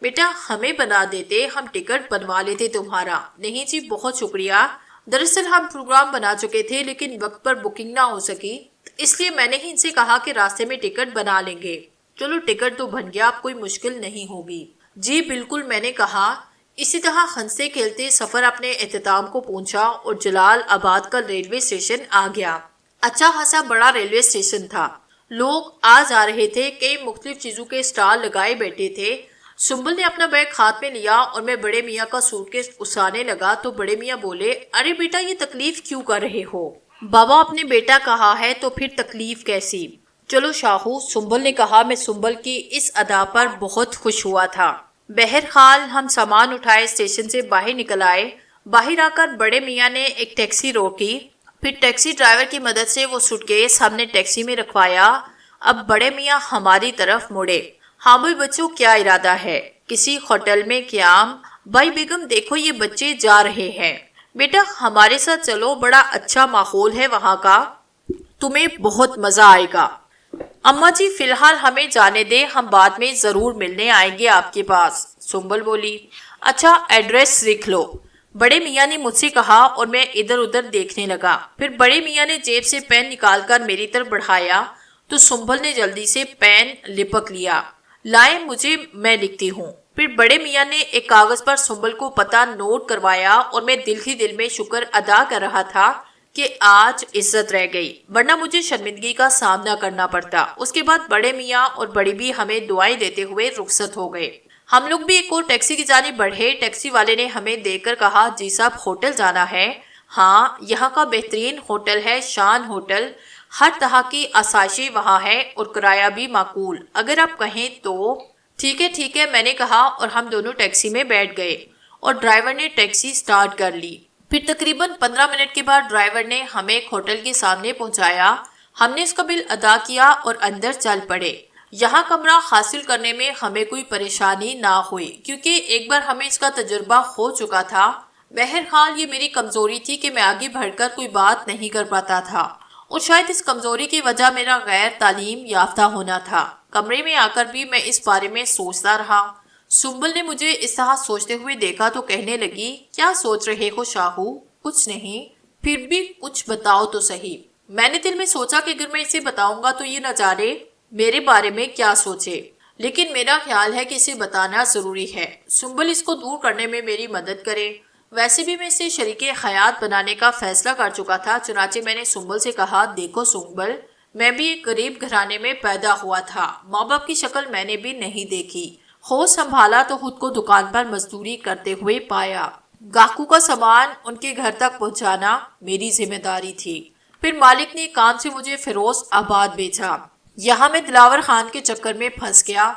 بیٹا ہمیں بنا دیتے، ہم ٹکٹ بنوا لیتے تمہارا. نہیں جی بہت شکریہ، دراصل ہم پروگرام بنا چکے تھے لیکن وقت پر بکنگ نہ ہو سکی، اس لیے میں نے ہی ان سے کہا کہ راستے میں ٹکٹ بنا لیں گے. چلو ٹکٹ تو بن گیا، اب کوئی مشکل نہیں ہوگی. جی بالکل میں نے کہا. اسی طرح ہنستے کھیلتے سفر اپنے اختتام کو پہنچا اور جلال آباد کا ریلوے اسٹیشن آ گیا. اچھا خاصا بڑا ریلوے اسٹیشن تھا. لوگ آ جا رہے تھے. کئی مختلف چیزوں کے اسٹال لگائے بیٹھے تھے. سنبل نے اپنا بیگ ہاتھ میں لیا اور میں بڑے میاں کا سوٹ کیس اٹھانے لگا تو بڑے میاں بولے ارے بیٹا یہ تکلیف کیوں کر رہے ہو؟ بابا اپنے بیٹا کہا ہے تو پھر تکلیف کیسی؟ چلو شاہو، سنبل نے کہا. میں سنبل کی اس ادا پر بہت خوش ہوا تھا. بہرحال ہم سامان اٹھائے اسٹیشن سے باہر نکل آئے. باہر آ کر بڑے میاں نے ایک ٹیکسی روکی. پھر ٹیکسی ڈرائیور کی مدد سے وہ سوٹ کیس ہم نے ٹیکسی میں رکھوایا. اب بڑے میاں ہماری طرف مڑے. ہاں بھائی بچوں کیا ارادہ ہے؟ کسی ہوٹل میں قیام؟ بھائی بیگم دیکھو یہ بچے جا رہے ہیں. بیٹا ہمارے ساتھ چلو، بڑا اچھا ماحول ہے وہاں کا، تمہیں بہت مزہ آئے گا. اماں جی فی الحال ہمیں جانے دیں، ہم بعد میں ضرور ملنے آئیں گے آپ کے پاس، سنبل بولی۔ اچھا ایڈریس لکھ لو، بڑے میاں نے مجھ سے کہا اور میں ادھر ادھر دیکھنے لگا۔ پھر بڑے میاں نے جیب سے پین نکال کر میری طرف بڑھایا تو سنبل نے جلدی سے پین لپک لیا۔ لائیں مجھے، میں لکھتی ہوں۔ پھر بڑے میاں نے ایک کاغذ پر سنبل کو پتہ نوٹ کروایا اور میں دل ہی دل میں شکر ادا کر رہا تھا کہ آج عزت رہ گئی، ورنہ مجھے شرمندگی کا سامنا کرنا پڑتا۔ اس کے بعد بڑے میاں اور بڑی بھی ہمیں دعائیں دیتے ہوئے رخصت ہو گئے۔ ہم لوگ بھی ایک اور ٹیکسی کی جانب بڑھے۔ ٹیکسی والے نے ہمیں دیکھ کر کہا، جی صاحب ہوٹل جانا ہے؟ ہاں، یہاں کا بہترین ہوٹل ہے، شان ہوٹل، ہر طرح کی آسائشیں وہاں ہے اور کرایہ بھی معقول، اگر آپ کہیں تو۔ ٹھیک ہے میں نے کہا اور ہم دونوں ٹیکسی میں بیٹھ گئے اور ڈرائیور نے ٹیکسی سٹارٹ کر لی۔ پھر تقریباً 15 منٹ کے بعد ڈرائیور نے ہمیں ایک ہوٹل کے سامنے پہنچایا۔ ہم نے اس کا بل ادا کیا اور اندر چل پڑے۔ یہاں کمرہ حاصل کرنے میں ہمیں کوئی پریشانی نہ ہوئی کیونکہ ایک بار ہمیں اس کا تجربہ ہو چکا تھا۔ بہرحال یہ میری کمزوری تھی کہ میں آگے بڑھ کر کوئی بات نہیں کر پاتا تھا اور شاید اس کمزوری کی وجہ میرا غیر تعلیم یافتہ ہونا تھا۔ کمرے میں آ کر بھی میں اس بارے میں سوچتا رہا۔ سنبل نے مجھے اس طرح سوچتے ہوئے دیکھا تو کہنے لگی، کیا سوچ رہے ہو شاہو؟ کچھ نہیں، پھر بھی کچھ بتاؤ تو صحیح۔ میں نے دل میں سوچا کہ اگر میں اسے بتاؤں گا تو یہ نہ جانے میرے بارے میں کیا سوچے، لیکن میرا خیال ہے کہ اسے بتانا ضروری ہے، سنبل اس کو دور کرنے میں میری مدد کرے۔ ویسے بھی میں اسے شریک حیات بنانے کا فیصلہ کر چکا تھا، چنانچہ میں نے سنبل سے کہا، دیکھو سنبل، میں بھی ایک غریب گھرانے میں پیدا ہوا تھا، ماں باپ کی شکل میں نے بھی نہیں دیکھی، ہوش سنبھالا تو خود کو دکان پر مزدوری کرتے ہوئے پایا۔ گاہکوں کا سامان ان کے گھر تک پہنچانا میری ذمہ داری تھی۔ پھر مالک نے کام سے مجھے فیروز آباد بھیجا۔ یہاں میں دلاور خان کے چکر میں پھنس گیا۔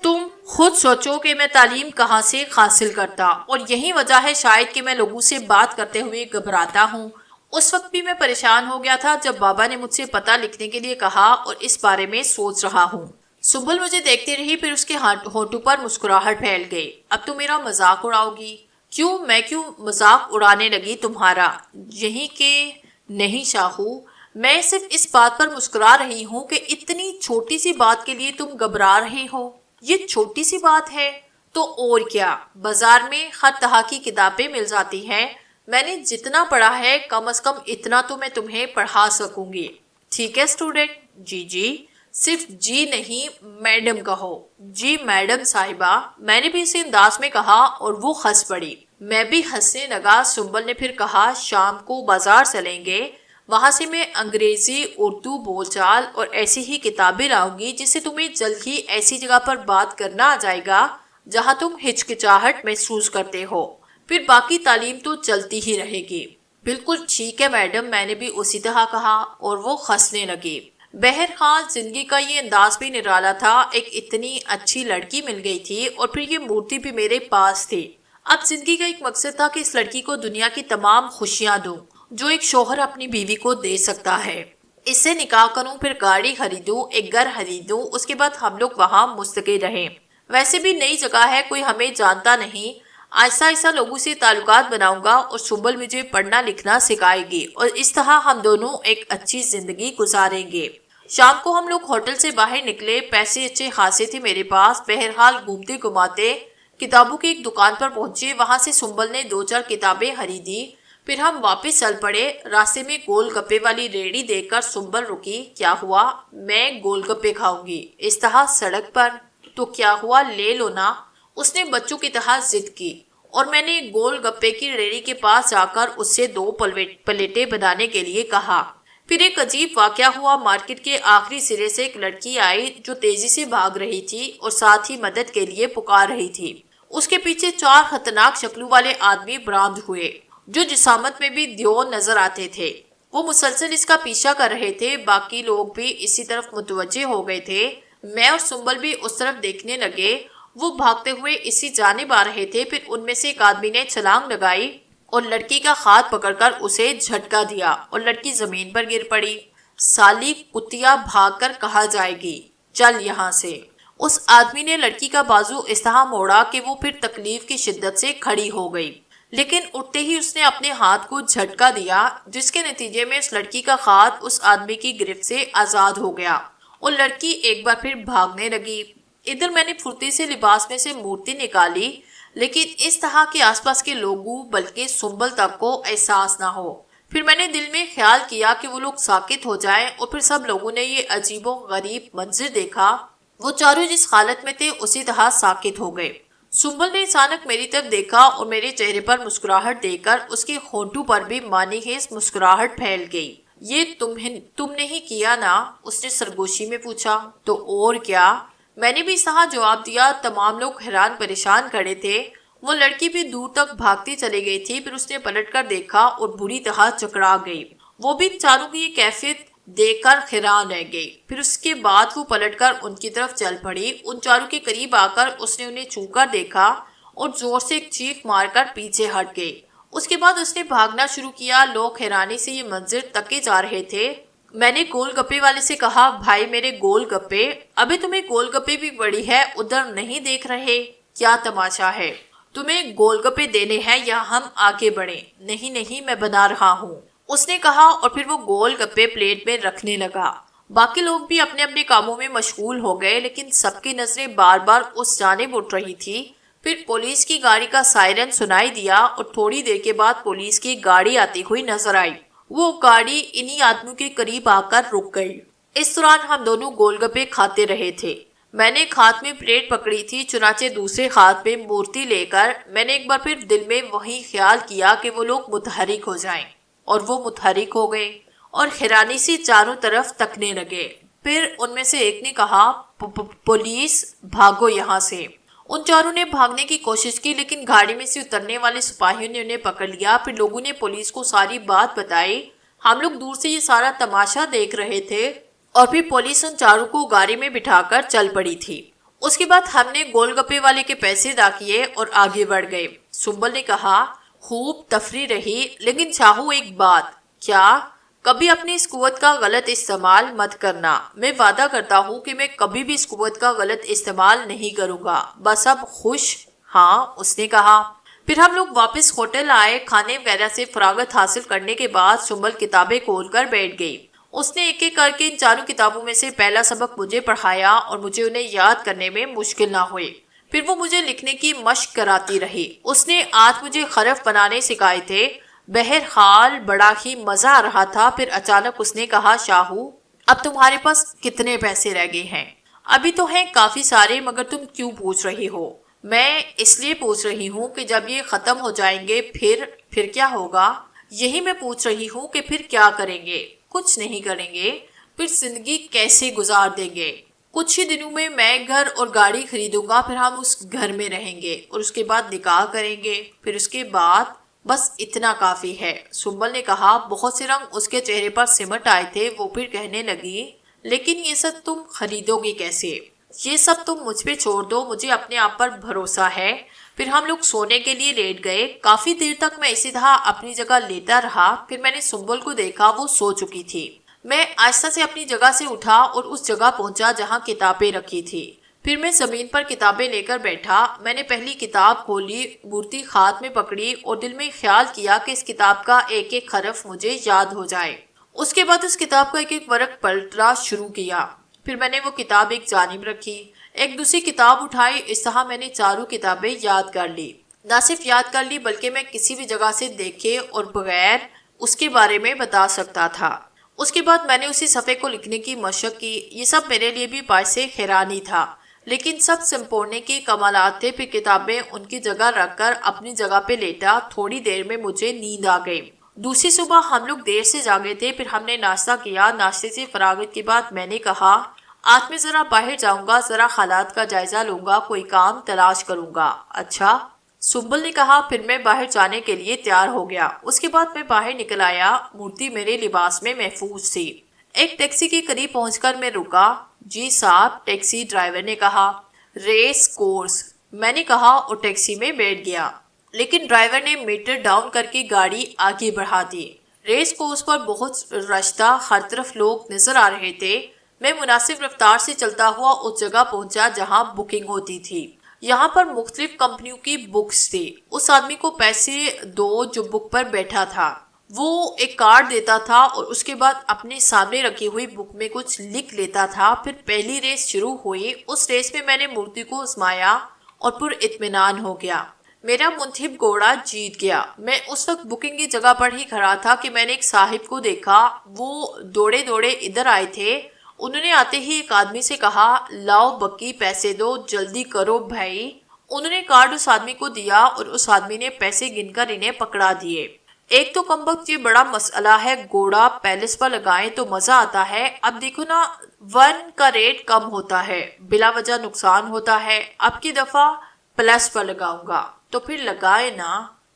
تم خود سوچو کہ میں تعلیم کہاں سے حاصل کرتا، اور یہی وجہ ہے شاید کہ میں لوگوں سے بات کرتے ہوئے گھبراتا ہوں۔ اس وقت بھی میں پریشان ہو گیا تھا جب بابا نے مجھ سے پتہ لکھنے کے لیے کہا اور اس بارے میں سوچ رہا ہوں۔ سنبل مجھے دیکھتی رہی، پھر اس کے ہونٹوں پر مسکراہٹ پھیل گئی۔ اب تو میرا مذاق اڑاؤ گی؟ کیوں، میں کیوں مذاق اڑانے لگی تمہارا؟ یہی کہ نہیں شاہو، میں صرف اس بات پر مسکرا رہی ہوں کہ اتنی چھوٹی سی بات کے لیے تم گھبرا رہے ہو۔ یہ چھوٹی سی بات ہے تو اور کیا، بازار میں ہر طرح کی کتابیں مل جاتی ہیں، میں نے جتنا پڑھا ہے کم از کم اتنا تو میں تمہیں پڑھا سکوں گی۔ ٹھیک ہے اسٹوڈنٹ؟ جی، صرف جی نہیں میڈم کہو۔ جی میڈم صاحبہ، میں نے بھی اسی انداز میں کہا اور وہ ہنس پڑی، میں بھی ہنسنے لگا۔ سنبل نے پھر کہا، شام کو بازار چلیں گے، وہاں سے میں انگریزی، اردو بول چال اور ایسی ہی کتابیں لاؤں گی جس سے تمہیں جلد ہی ایسی جگہ پر بات کرنا آ جائے گا جہاں تم ہچکچاہٹ محسوس کرتے ہو، پھر باقی تعلیم تو چلتی ہی رہے گی۔ بالکل ٹھیک ہے میڈم، میں نے بھی اسی طرح کہا اور وہ ہنسنے لگی۔ بہرحال زندگی کا یہ انداز بھی نرالا تھا، ایک اتنی اچھی لڑکی مل گئی تھی اور پھر یہ مورتی بھی میرے پاس تھی۔ اب زندگی کا ایک مقصد تھا کہ اس لڑکی کو دنیا کی تمام خوشیاں دوں جو ایک شوہر اپنی بیوی کو دے سکتا ہے، اس سے نکاح کروں، پھر گاڑی خریدوں، ایک گھر خریدوں، اس کے بعد ہم لوگ وہاں مستقل رہیں۔ ویسے بھی نئی جگہ ہے، کوئی ہمیں جانتا نہیں، آہستہ آہستہ لوگوں سے تعلقات بناؤں گا اور سنبل مجھے پڑھنا لکھنا سکھائے گی اور اس طرح ہم دونوں ایک اچھی زندگی گزاریں گے۔ شام کو ہم لوگ ہوٹل سے باہر نکلے، پیسے اچھے خاصے تھے میرے پاس۔ بہرحال گھومتے گھماتے کتابوں کی ایک دکان پر پہنچے، وہاں سے سنبل نے 2-4 کتابیں خریدی، پھر ہم واپس چل پڑے۔ راستے میں گول گپے والی ریڑھی دیکھ کر سنبل رکی، کیا ہوا؟ میں گول گپے کھاؤں گی اس طرح سڑک پر؟ تو کیا ہوا، لے لو نا، اس نے بچوں کی طرح ضد کی اور میں نے گول گپے کی ریڑھی کے پاس جا کر اس سے 2 پلیٹیں بنانے کے لیے کہا۔ پھر ایک عجیب واقعہ ہوا، مارکیٹ کے آخری سرے سے ایک لڑکی آئی جو تیزی سے بھاگ رہی تھی اور ساتھ ہی مدد کے لیے پکار رہی تھی۔ اس کے پیچھے 4 خطرناک شکلوں والے آدمی برآمد ہوئے جو جسامت میں بھی دیو نظر آتے تھے۔ وہ مسلسل اس کا پیچھا کر رہے تھے، باقی لوگ بھی اسی طرف متوجہ ہو گئے تھے، میں اور سنبل بھی اس طرف دیکھنے لگے۔ وہ بھاگتے ہوئے اسی جانب آ رہے تھے، پھر ان میں سے ایک آدمی نے چھلانگ لگائی اور لڑکی کا ہاتھ پکڑ کر اسے جھٹکا دیا اور لڑکی زمین پر گر پڑی۔ سالی کتیا، بھاگ کر کہا جائے گی، چل یہاں سے۔ اس آدمی نے لڑکی کا بازو اس طرح موڑا کہ وہ پھر تکلیف کی شدت سے کھڑی ہو گئی، لیکن اٹھتے ہی اس نے اپنے ہاتھ کو جھٹکا دیا جس کے نتیجے میں اس لڑکی کا ہاتھ اس آدمی کی گرفت سے آزاد ہو گیا وہ لڑکی ایک بار پھر بھاگنے لگی۔ ادھر میں نے پھرتی سے لباس میں سے مورتی نکالی، لیکن اس طرح کے آس پاس کے لوگوں بلکہ سنبل تک کو احساس نہ ہو۔ پھر میں نے دل میں خیال کیا کہ وہ لوگ ساکت ہو جائیں، اور پھر سب لوگوں نے یہ عجیب و غریب منظر دیکھا۔ وہ چاروں جس حالت میں تھے اسی طرح ساکت ہو گئے۔ سنبل نے اچانک میری طرف دیکھا اور میرے چہرے پر مسکراہٹ دیکھ کر اس کے ہونٹوں پر بھی معنی خیز مسکراہٹ پھیل گئی۔ یہ تم نے ہی کیا نا؟ اس نے سرگوشی میں پوچھا۔ تو اور کیا؟ میں نے بھی اس طرح جواب دیا۔ تمام لوگ حیران پریشان کھڑے تھے۔ وہ لڑکی بھی دور تک بھاگتی چلی گئی تھی، پھر اس نے پلٹ کر دیکھا اور بری طرح چکرا گئی۔ وہ بھی چاروں کی یہ کیفیت دیکھ کر حیران رہ گئی۔ پھر اس کے بعد وہ پلٹ کر ان کی طرف چل پڑی۔ ان چاروں کے قریب آ کر اس نے انہیں چھو کر دیکھا اور زور سے ایک چیخ مار کر پیچھے ہٹ گئی۔ اس کے بعد اس نے بھاگنا شروع کیا۔ لوگ حیرانی سے یہ منظر تکے جا رہے تھے۔ میں نے گول گپے والے سے کہا، بھائی میرے گول گپے، ابھی تمہیں گول گپے بھی پڑی ہے، ادھر نہیں دیکھ رہے؟ کیا تماشا ہے؟ تمہیں گول گپے دینے ہیں یا ہم آگے بڑھیں؟ نہیں نہیں، میں بنا رہا ہوں، اس نے کہا، اور پھر وہ گول گپے پلیٹ میں رکھنے لگا۔ باقی لوگ بھی اپنے اپنے کاموں میں مشغول ہو گئے، لیکن سب کی نظریں بار بار اس جانب اٹھ رہی تھی۔ پھر پولیس کی گاڑی کا سائرن سنائی دیا اور تھوڑی دیر کے بعد پولیس کی گاڑی آتی ہوئی نظر آئی۔ وہ گاڑی انہی آدمیوں کے قریب آ کر رک گئی۔ اس دوران ہم دونوں گول گپے کھاتے رہے تھے۔ میں نے ایک ہاتھ میں پلیٹ پکڑی تھی، چنانچہ دوسرے ہاتھ میں مورتی لے کر میں نے ایک بار پھر دل میں وہی خیال کیا کہ وہ لوگ متحرک ہو جائیں، اور وہ متحرک ہو گئے اور حیرانی سے چاروں طرف تکنے لگے۔ پھر ان میں سے ایک نے کہا، پولیس، بھاگو یہاں سے۔ ان چاروں نے بھاگنے کی کوشش کی، لیکن گاڑی میں سے اترنے والے سپاہیوں نے انہیں پکڑ لیا۔ پھر لوگوں نے پولیس کو ساری بات بتائی۔ ہم لوگ دور سے یہ سارا تماشا دیکھ رہے تھے، اور پھر پولیس ان چاروں کو گاڑی میں بٹھا کر چل پڑی تھی۔ اس کے بعد ہم نے گول گپے والے کے پیسے ادا کیے اور آگے بڑھ گئے۔ سنبل نے کہا، خوب تفریح رہی، لیکن چاہو ایک بات۔ کیا؟ کبھی اپنی اس قوت کا غلط استعمال مت کرنا۔ میں وعدہ کرتا ہوں کہ میں کبھی بھی اس قوت کا غلط استعمال نہیں کروں گا۔ بس اب خوش؟ ہاں، اس نے کہا۔ پھر ہم لوگ واپس ہوٹل آئے۔ کھانے وغیرہ سے فراغت حاصل کرنے کے بعد سنبل کتابیں کھول کر بیٹھ گئی۔ اس نے ایک ایک کر کے ان چاروں کتابوں میں سے پہلا سبق مجھے پڑھایا، اور مجھے انہیں یاد کرنے میں مشکل نہ ہوئی۔ پھر وہ مجھے لکھنے کی مشق کراتی رہی۔ اس نے آج مجھے حرف بنانے سکھائے تھے۔ بہرحال بڑا ہی مزہ آ رہا تھا۔ پھر اچانک اس نے کہا، شاہو، اب تمہارے پاس کتنے پیسے رہ گئے ہیں؟ ابھی تو ہیں کافی سارے، مگر تم کیوں پوچھ رہی ہو؟ میں اس لیے پوچھ رہی ہوں کہ جب یہ ختم ہو جائیں گے پھر کیا ہوگا؟ یہی میں پوچھ رہی ہوں کہ پھر کیا کریں گے؟ کچھ نہیں کریں گے۔ پھر زندگی کیسے گزار دیں گے؟ کچھ ہی دنوں میں میں گھر اور گاڑی خریدوں گا، پھر ہم اس گھر میں رہیں گے، اور اس کے بعد نکاح کریں گے۔ پھر اس کے بعد بس اتنا کافی ہے، سنبل نے کہا۔ بہت سے رنگ اس کے چہرے پر سمٹ آئے تھے۔ وہ پھر کہنے لگی، لیکن یہ سب تم خریدو گے کیسے؟ یہ سب تم مجھ پہ چھوڑ دو، مجھے اپنے آپ پر بھروسہ ہے۔ پھر ہم لوگ سونے کے لیے لیٹ گئے۔ کافی دیر تک میں اسی طرح اپنی جگہ لیٹا رہا۔ پھر میں نے سنبل کو دیکھا، وہ سو چکی تھی۔ میں آہستہ سے اپنی جگہ سے اٹھا اور اس جگہ پہنچا جہاں کتابیں رکھی تھی۔ پھر میں زمین پر کتابیں لے کر بیٹھا۔ میں نے پہلی کتاب کھولی، مورتی ہاتھ میں پکڑی اور دل میں خیال کیا کہ اس کتاب کا ایک ایک حرف مجھے یاد ہو جائے۔ اس کے بعد اس کتاب کا ایک ایک ورق پلٹنا شروع کیا۔ پھر میں نے وہ کتاب ایک جانب رکھی، ایک دوسری کتاب اٹھائی۔ اس طرح میں نے چاروں کتابیں یاد کر لی۔ نہ صرف یاد کر لی، بلکہ میں کسی بھی جگہ سے دیکھے اور بغیر اس کے بارے میں بتا سکتا تھا۔ اس کے بعد میں نے اسی صفحے کو لکھنے کی مشق کی۔ یہ سب میرے لیے بھی باعث حیرانی تھا، لیکن سب سمپوڑنے کے کمالات تھے۔ پھر کتابیں ان کی جگہ رکھ کر اپنی جگہ پہ لیٹا۔ تھوڑی دیر میں مجھے نیند آ گئی۔ دوسری صبح ہم لوگ دیر سے جاگے تھے۔ پھر ہم نے ناشتہ کیا۔ ناشتے سے فراغت کے بعد میں نے کہا، آج میں ذرا باہر جاؤں گا، ذرا حالات کا جائزہ لوں گا، کوئی کام تلاش کروں گا۔ اچھا، سنبل نے کہا۔ پھر میں باہر جانے کے لیے تیار ہو گیا۔ اس کے بعد میں باہر نکل آیا۔ مورتی میرے لباس میں محفوظ تھی۔ ایک ٹیکسی کے قریب پہنچ کر میں رکا۔ جی صاحب، ٹیکسی ڈرائیور نے کہا۔ ریس کورس، میں نے کہا اور ٹیکسی میں بیٹھ گیا، لیکن ڈرائیور نے میٹر ڈاؤن کر کے گاڑی آگے بڑھا دی۔ ریس کورس پر بہت رش تھا، ہر طرف لوگ نظر آ رہے تھے۔ میں مناسب رفتار سے چلتا ہوا اس جگہ پہنچا جہاں بکنگ ہوتی تھی۔ یہاں پر مختلف کمپنیوں کی بکس تھی۔ اس آدمی کو پیسے دو جو بک پر بیٹھا تھا۔ وہ ایک کارڈ دیتا تھا اور اس کے بعد اپنے سامنے رکھی ہوئی بک میں کچھ لکھ لیتا تھا۔ پھر پہلی ریس شروع ہوئی۔ اس ریس میں میں نے مورتی کو آزمایا اور پر اطمینان ہو گیا۔ میرا منتخب گھوڑا جیت گیا۔ میں اس وقت بکنگ کی جگہ پر ہی کھڑا تھا کہ میں نے ایک صاحب کو دیکھا۔ وہ دوڑے دوڑے ادھر آئے تھے۔ انہوں نے آتے ہی ایک آدمی سے کہا، لاؤ بکی پیسے دو، جلدی کرو بھائی۔ انہوں نے کارڈ اس آدمی کو دیا اور اس آدمی نے پیسے گن کر انہیں پکڑا دیے۔ ایک تو کمبخت یہ بڑا مسئلہ ہے، گھوڑا پیلس پر لگائیں تو مزہ آتا ہے، اب دیکھو نا ون کا ریٹ کم ہوتا ہے، بلا وجہ نقصان ہوتا ہے، اب کی دفعہ پلس پر لگاؤں گا تو پھر لگائے نا۔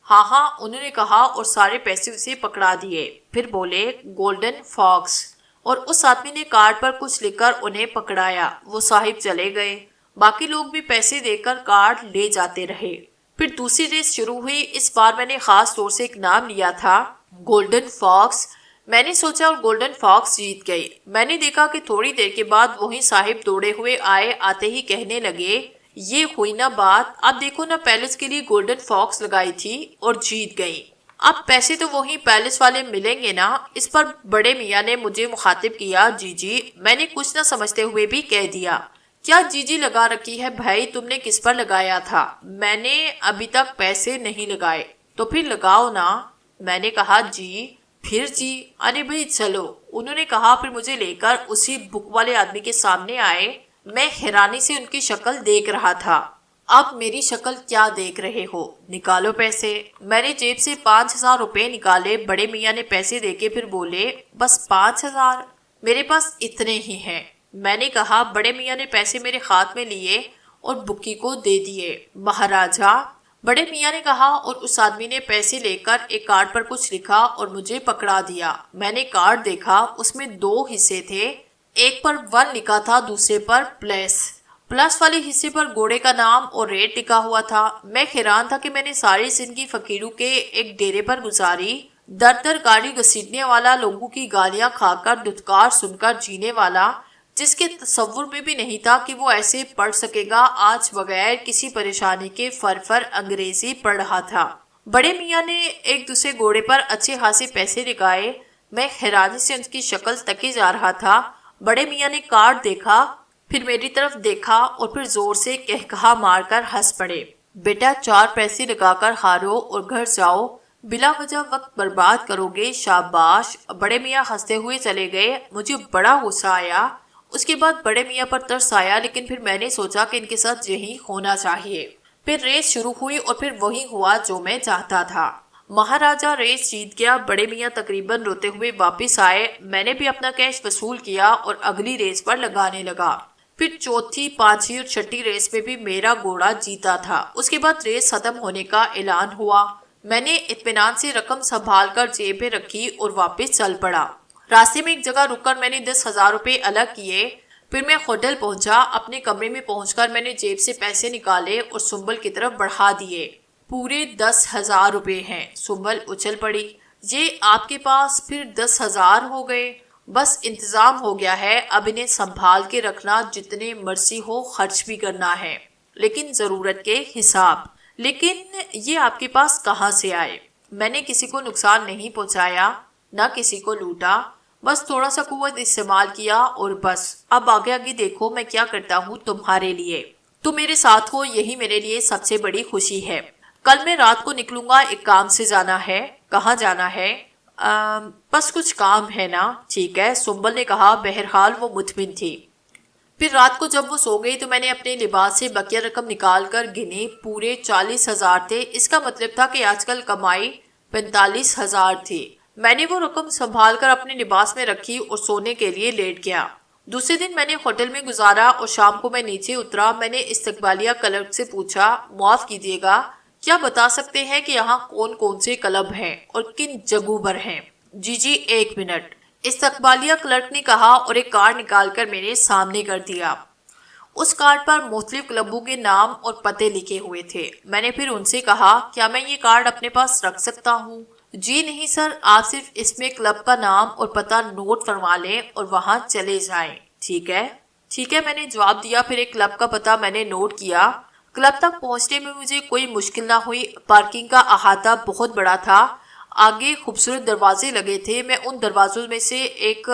ہاں ہاں انہوں نے کہا اور سارے پیسے اسے پکڑا دیے۔ پھر بولے گولڈن فاکس، اور اس آدمی نے کارڈ پر کچھ لکھ کر انہیں پکڑایا۔ وہ صاحب چلے گئے، باقی لوگ بھی پیسے دے کر کارڈ لے جاتے رہے۔ پھر دوسری ریس شروع ہوئی۔ اس بار میں نے خاص طور سے ایک نام لیا تھا، گولڈن فاکس۔ میں نے سوچا اور گولڈن فاکس جیت گئی۔ میں نے دیکھا کہ تھوڑی دیر کے بعد وہی صاحب دوڑے ہوئے آئے، آتے ہی کہنے لگے، یہ ہوئی نا بات، اب دیکھو نا پیلس کے لیے گولڈن فاکس لگائی تھی اور جیت گئی، اب پیسے تو وہی پیلس والے ملیں گے نا۔ اس پر بڑے میاں نے مجھے مخاطب کیا، جی جی۔ میں نے کچھ نہ سمجھتے ہوئے بھی کہہ دیا، کیا جی جی لگا رکھی ہے بھائی، تم نے کس پر لگایا تھا؟ میں نے ابھی تک پیسے نہیں لگائے۔ تو پھر لگاؤ نا۔ میں نے کہا جی، پھر جی، ارے بھائی چلو۔ انہوں نے کہا، پھر مجھے لے کر اسی بک والے آدمی کے سامنے آئے۔ میں حیرانی سے ان کی شکل دیکھ رہا تھا۔ اب میری شکل کیا دیکھ رہے ہو، نکالو پیسے۔ میں نے جیب سے 5,000 روپے نکالے۔ بڑے میاں نے پیسے دے کے پھر بولے، بس 5,000؟ میرے پاس اتنے ہی ہیں۔ میں نے کہا، بڑے میاں نے پیسے میرے ہاتھ میں لیے اور بکی کو دے دیے۔ مہاراجا، بڑے میاں نے کہا، اور اس آدمی نے پیسے لے کر ایک کارڈ پر کچھ لکھا اور مجھے پکڑا دیا۔ میں نے کارڈ دیکھا، اس میں 2 حصے تھے، ایک پر 1 لکھا تھا، دوسرے پر پلس۔ پلس والے حصے پر گھوڑے کا نام اور ریٹ لکھا ہوا تھا۔ میں حیران تھا کہ میں نے ساری زندگی فقیروں کے ایک ڈیرے پر گزاری، در در گاڑی گھسیٹنے والا، لوگوں کی گالیاں کھا کر، دھتکار سن کر جینے والا، جس کے تصور میں بھی نہیں تھا کہ وہ ایسے پڑھ سکے گا، آج بغیر کسی پریشانی کے فر انگریزی پڑھ رہا تھا۔ بڑے میاں نے ایک دوسرے گھوڑے پر اچھے خاصے پیسے لگائے۔ میں حیرانی سے ان کی شکل تکی جا رہا تھا۔ بڑے میاں نے کارڈ دیکھا، پھر میری طرف دیکھا اور پھر زور سے کہکہا مار کر ہنس پڑے، بیٹا 4 پیسے لگا کر ہارو اور گھر جاؤ، بلا وجہ وقت برباد کرو گے، شاباش۔ بڑے میاں ہنستے ہوئے چلے گئے۔ مجھے بڑا غصہ آیا۔ اس کے بعد بڑے میاں پر ترس آیا، لیکن پھر میں نے سوچا کہ ان کے ساتھ یہی ہونا چاہیے۔ پھر ریس شروع ہوئی اور پھر وہی ہوا جو میں چاہتا تھا۔ مہاراجا ریس جیت گیا۔ بڑے میاں تقریباً روتے ہوئے واپس آئے۔ میں نے بھی اپنا کیش وصول کیا اور اگلی ریس پر لگانے لگا۔ پھر چوتھی، 5ویں اور 6ٹھی ریس میں بھی میرا گھوڑا جیتا تھا۔ اس کے بعد ریس ختم ہونے کا اعلان ہوا۔ میں نے اطمینان سے رقم سنبھال کر جیب میں رکھی اور واپس چل پڑا۔ راستے میں ایک جگہ رک کر میں نے 10,000 روپے الگ کیے۔ پھر میں ہوٹل پہنچا۔ اپنے کمرے میں پہنچ کر میں نے جیب سے پیسے نکالے اور سنبل کی طرف بڑھا دیے۔ پورے 10,000 روپے ہیں۔ سنبل اچھل پڑی، یہ آپ کے پاس پھر 10,000 ہو گئے؟ بس انتظام ہو گیا ہے، اب انہیں سنبھال کے رکھنا، جتنے مرضی ہو خرچ بھی کرنا ہے، لیکن ضرورت کے حساب۔ لیکن یہ آپ کے پاس کہاں سے آئے؟ میں نے کسی کو نقصان نہیں پہنچایا، نہ کسی کو لوٹا، بس تھوڑا سا قوت استعمال کیا اور بس۔ اب آگے آگے دیکھو میں کیا کرتا ہوں تمہارے لیے۔ تم میرے ساتھ ہو، یہی میرے لیے سب سے بڑی خوشی ہے۔ کل میں رات کو نکلوں گا، ایک کام سے جانا ہے۔ کہاں جانا ہے؟ بس کچھ کام ہے نا۔ ٹھیک ہے، سنبل نے کہا۔ بہرحال وہ مطمئن تھی۔ پھر رات کو جب وہ سو گئی تو میں نے اپنے لباس سے بقیہ رقم نکال کر گنی، پورے 40,000 تھے۔ اس کا مطلب تھا کہ آج کل کمائی 45,000 تھی۔ میں نے وہ رقم سنبھال کر اپنے لباس میں رکھی اور سونے کے لیے لیٹ گیا۔ دوسرے دن میں نے ہوٹل میں گزارا اور شام کو میں نیچے اترا۔ میں نے استقبالیہ کلرک سے پوچھا، معاف کیجیے گا، کیا بتا سکتے ہیں کہ یہاں کون کون سے کلب ہیں اور کن جگہوں پر ہیں؟ جی جی، 1 منٹ، استقبالیہ کلرک نے کہا اور ایک کارڈ نکال کر میرے سامنے کر دیا۔ اس کارڈ پر مختلف کلبوں کے نام اور پتے لکھے ہوئے تھے۔ میں نے پھر ان سے کہا، کیا میں یہ کارڈ اپنے پاس رکھ سکتا ہوں؟ جی نہیں سر، آپ صرف اس میں کلب کا نام اور پتہ نوٹ فرما لیں اور وہاں چلے جائیں۔ ٹھیک ہے، ٹھیک ہے، میں نے جواب دیا۔ پھر ایک کلب کا پتہ میں نے نوٹ کیا۔ کلب تک پہنچنے میں مجھے کوئی مشکل نہ ہوئی۔ پارکنگ کا احاطہ بہت بڑا تھا۔ آگے خوبصورت دروازے لگے تھے۔ میں ان دروازوں میں سے ایک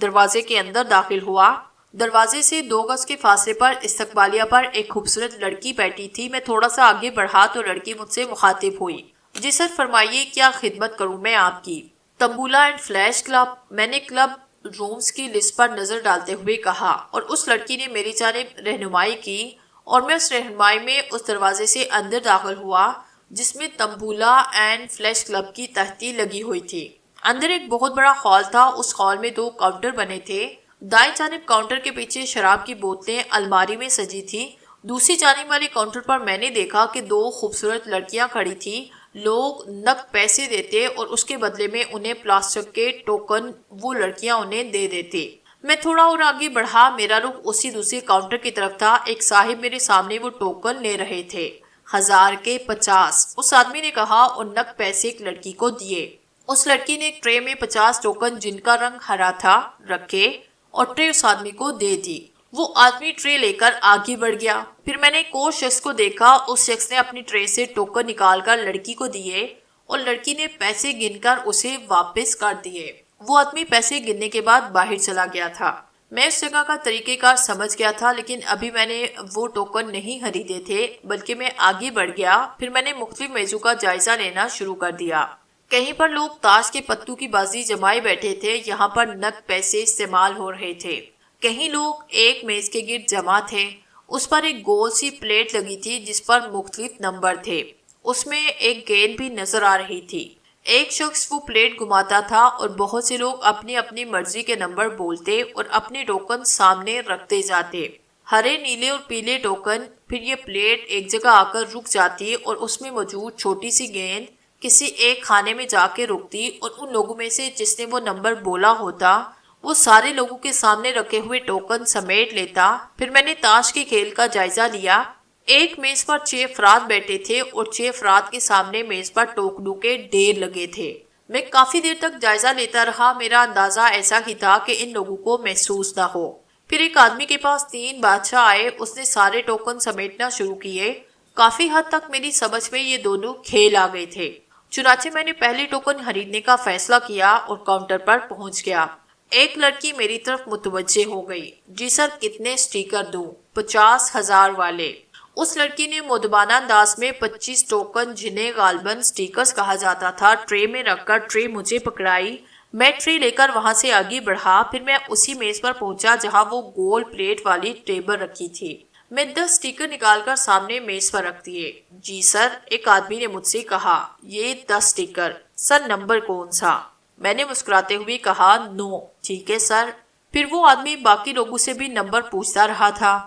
دروازے کے اندر داخل ہوا۔ دروازے سے 2 گز کے فاصلے پر استقبالیہ پر ایک خوبصورت لڑکی بیٹھی تھی۔ میں تھوڑا سا آگے بڑھا تو لڑکی مجھ سے مخاطب ہوئی۔ جی سر، فرمائیے کیا خدمت کروں میں آپ کی؟ تمبولا اینڈ فلیش کلب، میں نے کلب رومز کی لسٹ پر نظر ڈالتے ہوئے کہا، اور اس لڑکی نے میری جانب رہنمائی کی اور میں اس رہنمائی میں اس دروازے سے اندر داخل ہوا جس میں تمبولا اینڈ فلیش کلب کی تہتی لگی ہوئی تھی۔ اندر ایک بہت بڑا ہال تھا۔ اس ہال میں 2 کاؤنٹر بنے تھے۔ دائیں جانب کاؤنٹر کے پیچھے شراب کی بوتلیں الماری میں سجی تھی۔ دوسری جانب والے کاؤنٹر پر میں نے دیکھا کہ 2 خوبصورت لڑکیاں کھڑی تھی۔ لوگ نقد پیسے دیتے اور اس کے بدلے میں انہیں پلاسٹک کے ٹوکن وہ لڑکیاں انہیں دے دیتے۔ میں تھوڑا اور آگے بڑھا، میرا رخ اسی دوسرے کاؤنٹر کی طرف تھا۔ ایک صاحب میرے سامنے وہ ٹوکن لے رہے تھے، 1000 کے 50۔ اس آدمی نے کہا اور نقد پیسے ایک لڑکی کو دیے۔ اس لڑکی نے ایک ٹرے میں 50 ٹوکن جن کا رنگ ہرا تھا رکھے اور ٹرے اس آدمی کو دے دی۔ وہ آدمی ٹرے لے کر آگے بڑھ گیا۔ پھر میں نے ایک اور شخص کو دیکھا۔ اس شخص نے اپنی ٹرے سے ٹوکن نکال کر لڑکی کو دیے اور لڑکی نے پیسے گن کر اسے واپس کر دیے۔ وہ آدمی پیسے گننے کے بعد باہر چلا گیا تھا۔ میں اس جگہ کا طریقہ کار سمجھ گیا تھا، لیکن ابھی میں نے وہ ٹوکن نہیں خریدے تھے، بلکہ میں آگے بڑھ گیا۔ پھر میں نے مختلف میزوں کا جائزہ لینا شروع کر دیا۔ کہیں پر لوگ تاش کے پتوں کی بازی جمائے بیٹھے تھے، یہاں پر نقد پیسے استعمال ہو رہے تھے۔ کہیں لوگ ایک میز کے گرد جمع تھے۔ اس پر ایک گول سی پلیٹ لگی تھی جس پر مختلف نمبر تھے۔ اس میں ایک گیند بھی نظر آ رہی تھی۔ ایک شخص وہ پلیٹ گھماتا تھا اور بہت سے لوگ اپنی اپنی مرضی کے نمبر بولتے اور اپنے ٹوکن سامنے رکھتے جاتے، ہرے، نیلے اور پیلے ٹوکن۔ پھر یہ پلیٹ ایک جگہ آ کر رک جاتی اور اس میں موجود چھوٹی سی گیند کسی ایک خانے میں جا کے رکتی اور ان لوگوں میں سے جس نے وہ نمبر بولا ہوتا وہ سارے لوگوں کے سامنے رکھے ہوئے ٹوکن سمیٹ لیتا۔ پھر میں نے تاش کے کھیل کا جائزہ لیا۔ ایک میز پر 6 افراد بیٹھے تھے اور 6 افراد کے سامنے میز پر ٹوکنوں کے ڈھیر لگے تھے۔ میں کافی دیر تک جائزہ لیتا رہا۔ میرا اندازہ ایسا ہی تھا کہ ان لوگوں کو محسوس نہ ہو۔ پھر ایک آدمی کے پاس 3 بادشاہ آئے۔ اس نے سارے ٹوکن سمیٹنا شروع کیے۔ کافی حد تک میری سمجھ میں یہ دونوں کھیل آ گئے تھے۔ چنانچہ میں نے پہلے ٹوکن خریدنے کا فیصلہ کیا اور کاؤنٹر پر پہنچ گیا۔ ایک لڑکی میری طرف متوجہ ہو گئی۔ جی سر، کتنے سٹیکر دوں؟ 50,000 والے۔ اس لڑکی نے مؤدبانہ انداز میں 25 ٹوکن، جنہیں غالباً سٹیکرز کہا جاتا تھا، ٹرے میں رکھ کر ٹرے مجھے پکڑائی۔ میں ٹرے لے کر وہاں سے آگے بڑھا۔ پھر میں اسی میز پر پہنچا جہاں وہ گول پلیٹ والی ٹیبل رکھی تھی۔ میں 10 سٹیکر نکال کر سامنے میز پر رکھ دیے۔ جی سر، ایک آدمی نے مجھ سے کہا، یہ 10 سٹیکر۔ سر، نمبر کون سا؟ میں نے مسکراتے ہوئے کہا، 9۔ ٹھیک ہے سر۔ پھر وہ آدمی باقی لوگوں سے بھی نمبر پوچھتا رہا تھا۔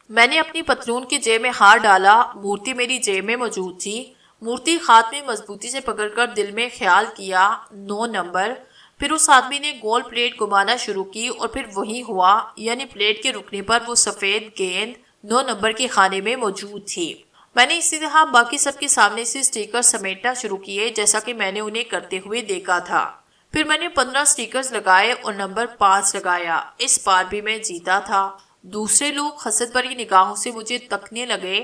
میں نے اپنی پتلون کی جیب میں ہاتھ ڈالا۔ مورتی میری جیب میں موجود تھی۔ مورتی ہاتھ میں مضبوطی سے پکڑ کر دل میں خیال کیا، 9 نمبر۔ پھر اس آدمی نے گول پلیٹ گھمانا شروع کی اور پھر وہی ہوا، یعنی پلیٹ کے رکنے پر وہ سفید گیند 9 نمبر کے خانے میں موجود تھی۔ میں نے اسی طرح باقی سب کے سامنے سے سٹیکر سمیٹنا شروع کیے جیسا کہ میں نے انہیں کرتے ہوئے دیکھا تھا۔ پھر میں نے 15 سٹیکرز لگائے اور نمبر 5 لگایا۔ اس بار بھی میں جیتا تھا۔ دوسرے لوگ حسد بھری نگاہوں سے مجھے تکنے لگے۔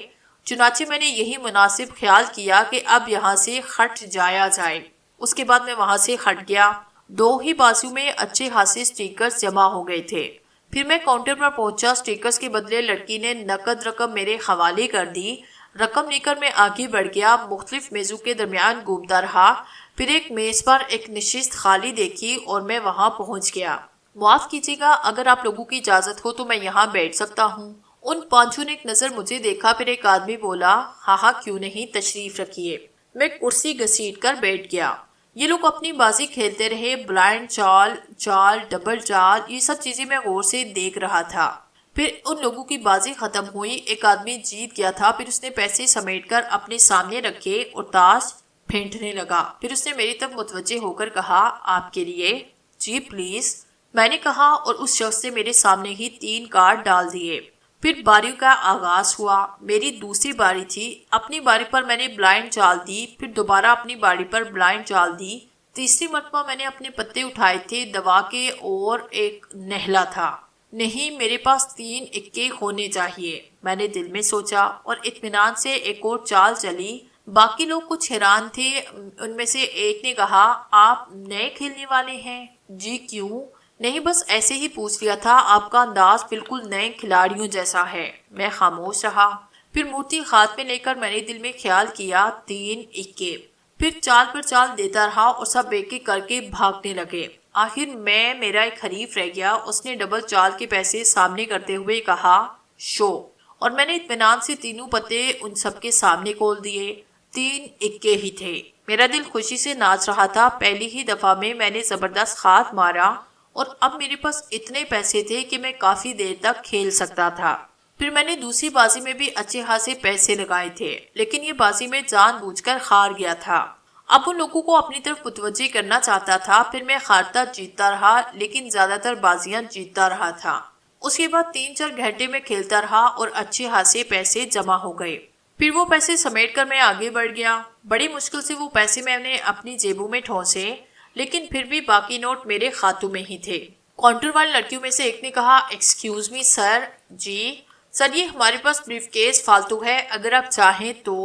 چنانچہ میں نے یہی مناسب خیال کیا کہ اب یہاں سے ہٹ جایا جائے۔ اس کے بعد میں وہاں سے ہٹ گیا۔ 2 ہی بازو میں اچھے خاصے سٹیکرز جمع ہو گئے تھے۔ پھر میں کاؤنٹر پر پہنچا۔ سٹیکرز کے بدلے لڑکی نے نقد رقم میرے حوالے کر دی۔ رقم لے کر میں آگے بڑھ گیا۔ مختلف میزوں کے درمیان گھومتا رہا۔ پھر ایک میز پر ایک نشست خالی دیکھی اور میں وہاں پہنچ گیا۔ معاف کیجیے گا، اگر آپ لوگوں کی اجازت ہو تو میں یہاں بیٹھ سکتا ہوں؟ ان 5 نے ایک نظر مجھے دیکھا۔ پھر ایک آدمی بولا، ہاں ہاں کیوں نہیں، تشریف رکھیے۔ میں کرسی گھسیٹ کر بیٹھ گیا۔ یہ لوگ اپنی بازی کھیلتے رہے، بلائنڈ، چال، چال، ڈبل چال، یہ سب چیزیں میں غور سے دیکھ رہا تھا۔ پھر ان لوگوں کی بازی ختم ہوئی۔ ایک آدمی جیت گیا تھا۔ پھر اس نے پیسے سمیٹ کر اپنے سامنے رکھے اور تاش پھینٹنے لگا۔ پھر اس نے میری طرف متوجہ ہو کر کہا، آپ کے لیے؟ جی پلیز، میں نے کہا، اور اس شخص نے میرے سامنے ہی 3 کارڈ ڈال دیے۔ پھر باریوں کا آغاز ہوا۔ میری دوسری باری تھی۔ اپنی باری پر میں نے بلائنڈ چال دی۔ پھر دوبارہ اپنی باری پر بلائنڈ چال دی۔ تیسری مرتبہ میں نے اپنے پتے اٹھائے تھے دوا کے اور ایک نہلا تھا۔ نہیں، میرے پاس 3 اکے ہونے چاہیے، میں نے دل میں سوچا، اور اطمینان سے ایک اور چال چلی۔ باقی لوگ کچھ حیران تھے۔ ان میں سے ایک نے کہا، آپ نئے کھیلنے والے ہیں؟ جی کیوں؟ نہیں، بس ایسے ہی پوچھ لیا تھا، آپ کا انداز بالکل نئے کھلاڑیوں جیسا ہے۔ میں خاموش رہا۔ پھر مورتی ہاتھ میں لے کر میں نے دل میں خیال کیا، 3 اکے۔ پھر چال پر چال دیتا رہا اور سب ایک ایک کر کے بھاگنے لگے۔ آخر میں میرا ایک حریف رہ گیا۔ اس نے ڈبل چال کے پیسے سامنے کرتے ہوئے کہا، شو۔ اور میں نے اطمینان سے تینوں پتے ان سب کے سامنے کھول دیے۔ 3 اکے ہی تھے۔ میرا دل خوشی سے ناچ رہا تھا۔ پہلی ہی دفعہ میں نے زبردست ہاتھ مارا اور اب میرے پاس اتنے پیسے تھے کہ میں کافی دیر تک کھیل سکتا تھا۔ پھر میں نے دوسری بازی میں بھی اچھے خاصے پیسے لگائے تھے، لیکن یہ بازی میں جان بوجھ کر ہار گیا تھا۔ اب ان لوگوں کو اپنی طرف متوجہ کرنا چاہتا تھا۔ پھر میں ہارتا جیتتا رہا، لیکن زیادہ تر بازیاں جیتتا رہا تھا۔ اس کے بعد 3-4 گھنٹے میں کھیلتا رہا اور اچھے خاصے پیسے جمع ہو گئے۔ پھر وہ پیسے سمیٹ کر میں آگے بڑھ گیا۔ بڑی مشکل سے وہ پیسے میں نے اپنی جیبوں میں ٹھونسے، لیکن پھر بھی باقی نوٹ میرے خاتوں میں ہی تھے۔ کاؤنٹر والی لڑکیوں میں سے ایک نے کہا، ایکسکیوز می سر۔ جی سر، یہ ہمارے پاس بریف کیس فالتو ہے، اگر آپ چاہیں تو۔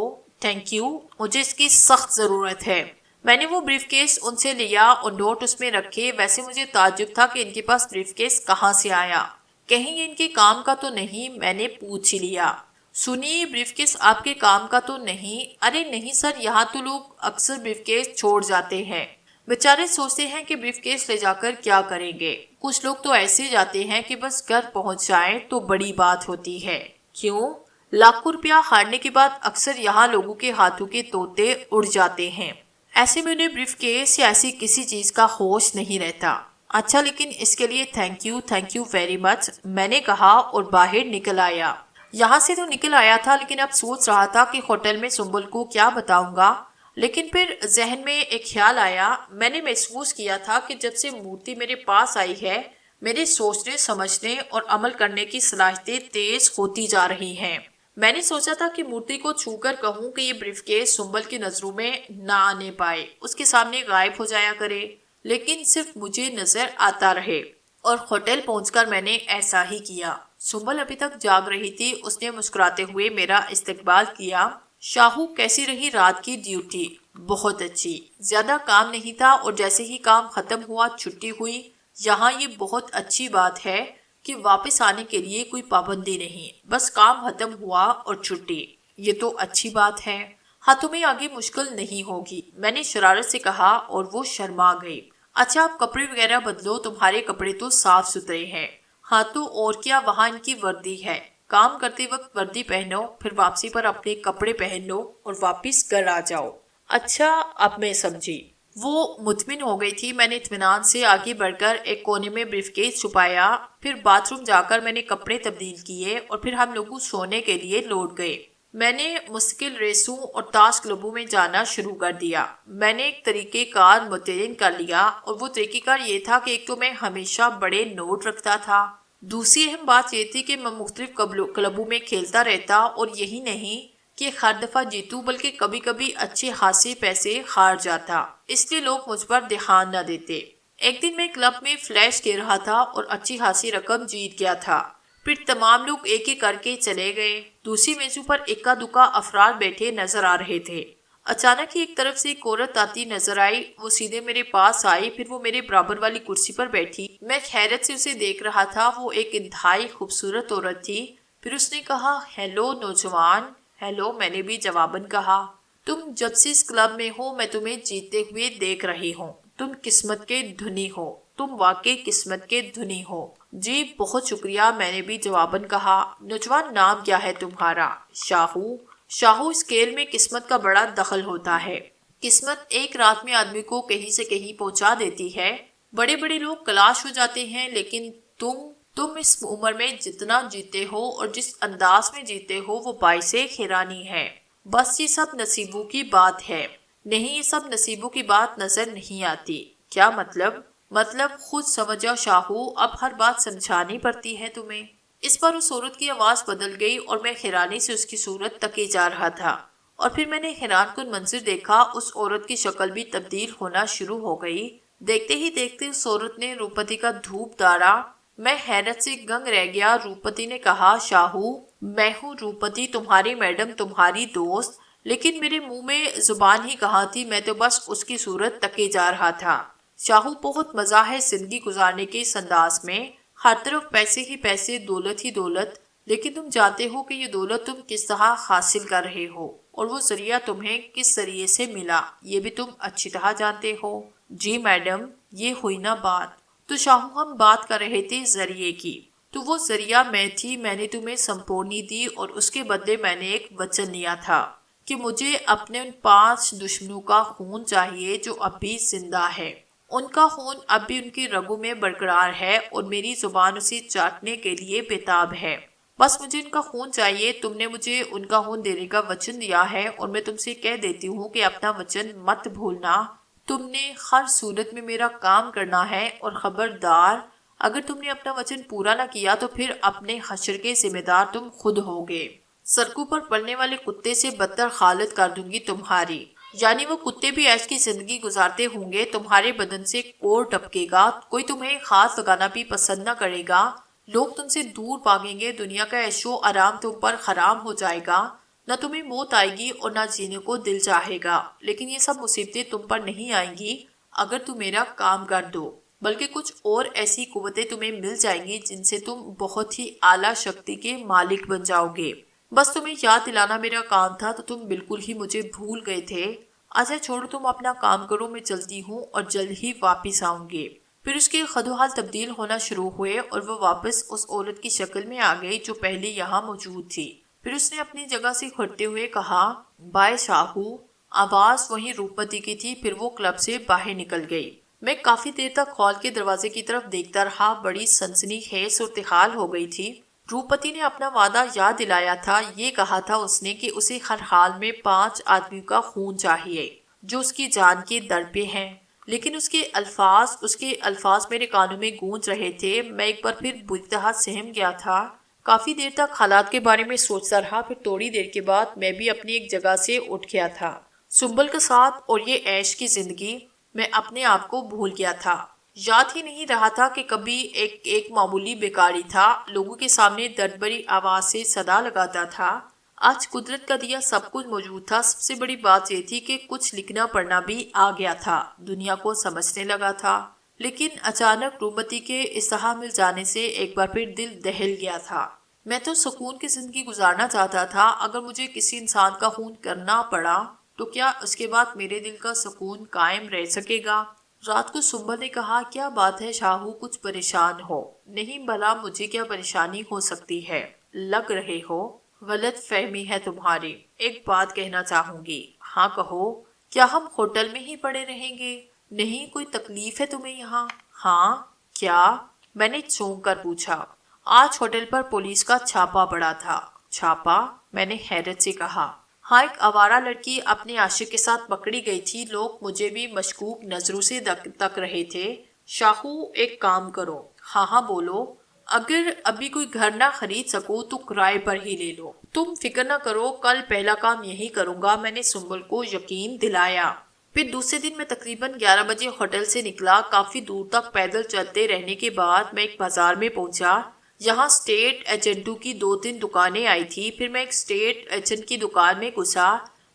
تھینک یو، مجھے اس کی سخت ضرورت ہے۔ میں نے وہ بریف کیس ان سے لیا اور نوٹ اس میں رکھے۔ ویسے مجھے تعجب تھا کہ ان کے پاس بریف کیس کہاں سے آیا، کہیں یہ ان کے کام کا تو نہیں؟ میں نے پوچھ ہی لیا۔ سنیے، بریف کیس آپ کے کام کا تو نہیں؟ ارے نہیں سر، یہاں تو لوگ اکثر بریف کیس چھوڑ جاتے ہیں۔ بیچارے سوچتے ہیں کہ بریف کیس لے جا کر کیا کریں گے۔ کچھ لوگ تو ایسے جاتے ہیں کہ بس گھر پہنچ جائیں تو بڑی بات ہوتی ہے۔ کیوں؟ لاکھوں روپیہ ہارنے کے بعد اکثر یہاں لوگوں کے ہاتھوں کے طوطے اڑ جاتے ہیں۔ ایسے میں انہیں بریف کیس یا ایسی کسی چیز کا ہوش نہیں رہتا۔ اچھا، لیکن اس کے لیے تھینک یو ویری مچ، میں نے کہا اور باہر نکل آیا۔ یہاں سے تو نکل آیا تھا، لیکن اب سوچ رہا تھا کہ ہوٹل میں سنبل کو کیا بتاؤں گا۔ لیکن پھر ذہن میں ایک خیال آیا۔ میں نے محسوس کیا تھا کہ جب سے مورتی میرے پاس آئی ہے، میرے سوچنے، سمجھنے اور عمل کرنے کی صلاحیتیں تیز ہوتی جا رہی ہیں۔ میں نے سوچا تھا کہ مورتی کو چھو کر کہوں کہ یہ بریف کیس سنبل کی نظروں میں نہ آنے پائے، اس کے سامنے غائب ہو جایا کرے، لیکن صرف مجھے نظر آتا رہے۔ اور ہوٹل پہنچ کر میں نے ایسا ہی کیا۔ سنبل ابھی تک جاگ رہی تھی۔ اس نے مسکراتے ہوئے میرا استقبال کیا۔ شاہو، کیسی رہی رات کی ڈیوٹی؟ بہت اچھی، زیادہ کام نہیں تھا اور جیسے ہی کام ختم ہوا چھٹی ہوئی۔ یہاں یہ بہت اچھی بات ہے کہ واپس آنے کے لیے کوئی پابندی نہیں، بس کام ختم ہوا اور چھٹی۔ یہ تو اچھی بات ہے، ہاں تمہیں آگے مشکل نہیں ہوگی، میں نے شرارت سے کہا اور وہ شرما گئی۔ اچھا، آپ کپڑے وغیرہ بدلو، تمہارے کپڑے تو صاف ستھرے ہیں۔ ہاں تو اور کیا، وہاں ان کی وردی ہے، کام کرتے وقت وردی پہنو، پھر واپسی پر اپنے کپڑے پہن لو اور واپس گھر آ جاؤ۔ اچھا، اب میں سمجھی۔ وہ مطمئن ہو گئی تھی۔ میں نے اطمینان سے آگے بڑھ کر ایک کونے میں بریف کیس چھپایا، پھر باتھ روم جا کر میں نے کپڑے تبدیل کیے اور پھر ہم لوگ سونے کے لیے لوٹ گئے۔ میں نے مستقل ریسوں اور تاش کلبوں میں جانا شروع کر دیا۔ میں نے ایک طریقہ کار متعین کر لیا اور وہ طریقہ کار یہ تھا کہ ایک تو میں ہمیشہ بڑے نوٹ رکھتا تھا۔ دوسری اہم بات یہ تھی کہ میں مختلف کلبوں میں کھیلتا رہتا اور یہی نہیں کہ ہر دفعہ جیتوں بلکہ کبھی کبھی اچھے خاصے پیسے ہار جاتا، اس لیے لوگ مجھ پر دھیان نہ دیتے۔ ایک دن میں کلب میں فلیش کھیل رہا تھا اور اچھی خاصی رقم جیت گیا تھا۔ پھر تمام لوگ ایک ایک کر کے چلے گئے۔ دوسری میزوں پر اکا دکا افراد بیٹھے نظر آ رہے تھے۔ اچانک ہی ایک طرف سے ایک عورت آتی نظر آئی۔ وہ سیدھے میرے پاس آئی، پھر وہ میرے برابر والی کرسی پر بیٹھی۔ میں حیرت سے اسے دیکھ رہا تھا۔ وہ ایک انتہائی خوبصورت عورت تھی۔ پھر اس نے کہا، ہیلو نوجوان۔ ہیلو، میں نے بھی جواباً کہا۔ تم جب سے اس کلب میں ہو میں تمہیں جیتے ہوئے دیکھ رہی ہوں۔ تم قسمت کے دھنی ہو، تم واقعی قسمت کے دھنی ہو۔ جی بہت شکریہ، میں نے بھی جواباً کہا۔ نوجوان، نام کیا ہے تمہارا؟ شاہو۔ شاہو، اس کھیل میں قسمت کا بڑا دخل ہوتا ہے۔ قسمت ایک رات میں آدمی کو کہیں سے کہیں پہنچا دیتی ہے۔ بڑے بڑے لوگ کلاش ہو جاتے ہیں، لیکن تم اس عمر میں جتنا جیتے ہو اور جس انداز میں جیتے ہو وہ باعث حیرانی ہے۔ بس یہ سب نصیبوں کی بات ہے۔ نہیں، یہ سب نصیبوں کی بات نظر نہیں آتی۔ کیا مطلب؟ مطلب خود سمجھا شاہو، اب ہر بات سمجھانی پڑتی ہے تمہیں۔ اس پر اس عورت کی آواز بدل گئی اور میں حیرانی سے اس کی صورت تکے جا رہا تھا۔ اور پھر میں نے حیران کن منظر دیکھا، اس عورت کی شکل بھی تبدیل ہونا شروع ہو گئی۔ دیکھتے ہی دیکھتے اس عورت نے روپتی کا دھوپ دھارا۔ میں حیرت سے گنگ رہ گیا۔ روپتی نے کہا، شاہو، میں ہوں روپتی، تمہاری میڈم، تمہاری دوست، لیکن میرے منہ میں زبان ہی کہاں تھی، میں تو بس اس کی صورت تکے جا رہا تھا۔ شاہو، بہت مزہ ہے زندگی گزارنے کے اس انداز میں، ہر طرف پیسے ہی پیسے، دولت ہی دولت، لیکن تم جانتے ہو کہ یہ دولت تم کس طرح حاصل کر رہے ہو اور وہ ذریعہ تمہیں کس ذریعے سے ملا، یہ بھی تم اچھی طرح جانتے ہو۔ جی میڈم، یہ ہوئی نا بات۔ تو شاہو، ہم بات کر رہے تھے ذریعے کی۔ تو وہ ذریعہ میں تھی، میں نے تمہیں سمپورنی دی اور اس کے بدلے میں نے ایک وچن لیا تھا کہ مجھے اپنے ان 5 دشمنوں کا خون چاہیے جو اب بھی زندہ ہے۔ ان کا خون اب بھی ان کی رگوں میں برقرار ہے اور میری زبان اسے چاٹنے کے لیے بےتاب ہے۔ بس مجھے ان کا خون چاہیے۔ تم نے مجھے ان کا خون دینے کا وچن دیا ہے اور میں تم سے کہہ دیتی ہوں کہ اپنا وچن مت بھولنا۔ تم نے ہر صورت میں میرا کام کرنا ہے اور خبردار، اگر تم نے اپنا وچن پورا نہ کیا تو پھر اپنے حشر کے ذمہ دار تم خود ہوگے۔ سڑکوں پر پلنے والے کتے سے بدتر حالت کر دوں گی تمہاری۔ یعنی وہ کتے بھی ایش کی زندگی گزارتے ہوں گے، تمہارے بدن سے کوڑ ٹپکے گا، کوئی تمہیں ہاتھ لگانا بھی پسند نہ کرے گا، لوگ تم سے دور بھاگیں گے، دنیا کا عیش و آرام تم پر حرام ہو جائے گا، نہ تمہیں موت آئے گی اور نہ جینے کو دل چاہے گا۔ لیکن یہ سب مصیبتیں تم پر نہیں آئیں گی اگر تم میرا کام کر دو، بلکہ کچھ اور ایسی قوتیں تمہیں مل جائیں گی جن سے تم بہت ہی اعلیٰ شکتی کے مالک بن جاؤ گے۔ بس تمہیں یاد دلانا میرا کام تھا تو تم بالکل ہی مجھے بھول گئے تھے۔ اچھا چھوڑو، تم اپنا کام کرو، میں چلتی ہوں اور جلد ہی واپس آؤں گی۔ پھر اس کے خد و حال تبدیل ہونا شروع ہوئے اور وہ واپس اس عورت کی شکل میں آ گئی جو پہلے یہاں موجود تھی۔ پھر اس نے اپنی جگہ سے کھڑتے ہوئے کہا، بائے شاہو۔ آواز وہیں روپمتی کی تھی۔ پھر وہ کلب سے باہر نکل گئی۔ میں کافی دیر تک ہال کے دروازے کی طرف دیکھتا رہا، بڑی سنسنی خیز صورتحال ہو گئی تھی۔ روپمتی نے اپنا وعدہ یاد دلایا تھا، یہ کہا تھا اس نے کہ اسے ہر حال میں 5 آدمیوں کا خون چاہیے جو اس کی جان کے در پہ ہیں، لیکن اس کے الفاظ میرے کانوں میں گونج رہے تھے۔ میں ایک بار پھر بری طرح سہم گیا تھا۔ کافی دیر تک حالات کے بارے میں سوچتا رہا، پھر تھوڑی دیر کے بعد میں بھی اپنی ایک جگہ سے اٹھ گیا تھا۔ سنبل کے ساتھ اور یہ عیش کی زندگی، میں اپنے آپ کو بھول گیا تھا۔ یاد ہی نہیں رہا تھا کہ کبھی ایک معمولی بیکاری تھا، لوگوں کے سامنے درد بھری آواز سے صدا لگاتا تھا۔ آج قدرت کا دیا سب کچھ موجود تھا۔ سب سے بڑی بات یہ تھی کہ کچھ لکھنا پڑھنا بھی آ گیا تھا، دنیا کو سمجھنے لگا تھا۔ لیکن اچانک روپمتی کے استعفا مل جانے سے ایک بار پھر دل دہل گیا تھا۔ میں تو سکون کی زندگی گزارنا چاہتا تھا۔ اگر مجھے کسی انسان کا خون کرنا پڑا تو کیا اس کے بعد میرے دل کا سکون قائم رہ سکے گا؟ رات کو سنبل نے کہا، کیا بات ہے شاہو، کچھ پریشان ہو؟ نہیں بھلا مجھے کیا پریشانی ہو سکتی ہے؟ لگ رہے ہو غلط فہمی ہے تمہاری۔ ایک بات کہنا چاہوں گی۔ ہاں کہو۔ کیا ہم ہوٹل میں ہی پڑے رہیں گے؟ نہیں، کوئی تکلیف ہے تمہیں یہاں؟ ہاں۔ کیا؟ میں نے چونک کر پوچھا۔ آج ہوٹل پر پولیس کا چھاپا پڑا تھا۔ چھاپا؟ میں نے حیرت سے کہا۔ ہاں، ایک آوارہ لڑکی اپنے عاشق کے ساتھ پکڑی گئی تھی۔ لوگ مجھے بھی مشکوک نظروں سے تک رہے تھے۔ شاہو، ایک کام کرو۔ ہاں ہاں بولو۔ اگر ابھی کوئی گھر نہ خرید سکو تو کرائے پر ہی لے لو۔ تم فکر نہ کرو، کل پہلا کام یہی کروں گا، میں نے سنبل کو یقین دلایا۔ پھر دوسرے دن میں تقریباً 11 بجے ہوٹل سے نکلا۔ کافی دور تک پیدل چلتے رہنے کے بعد میں ایک بازار میں پہنچا۔ یہاں اسٹیٹ ایجنٹوں کی 2-3 دکانیں آئی تھی۔ پھر میں ایک اسٹیٹ ایجنٹ کی دکان میں گھسا۔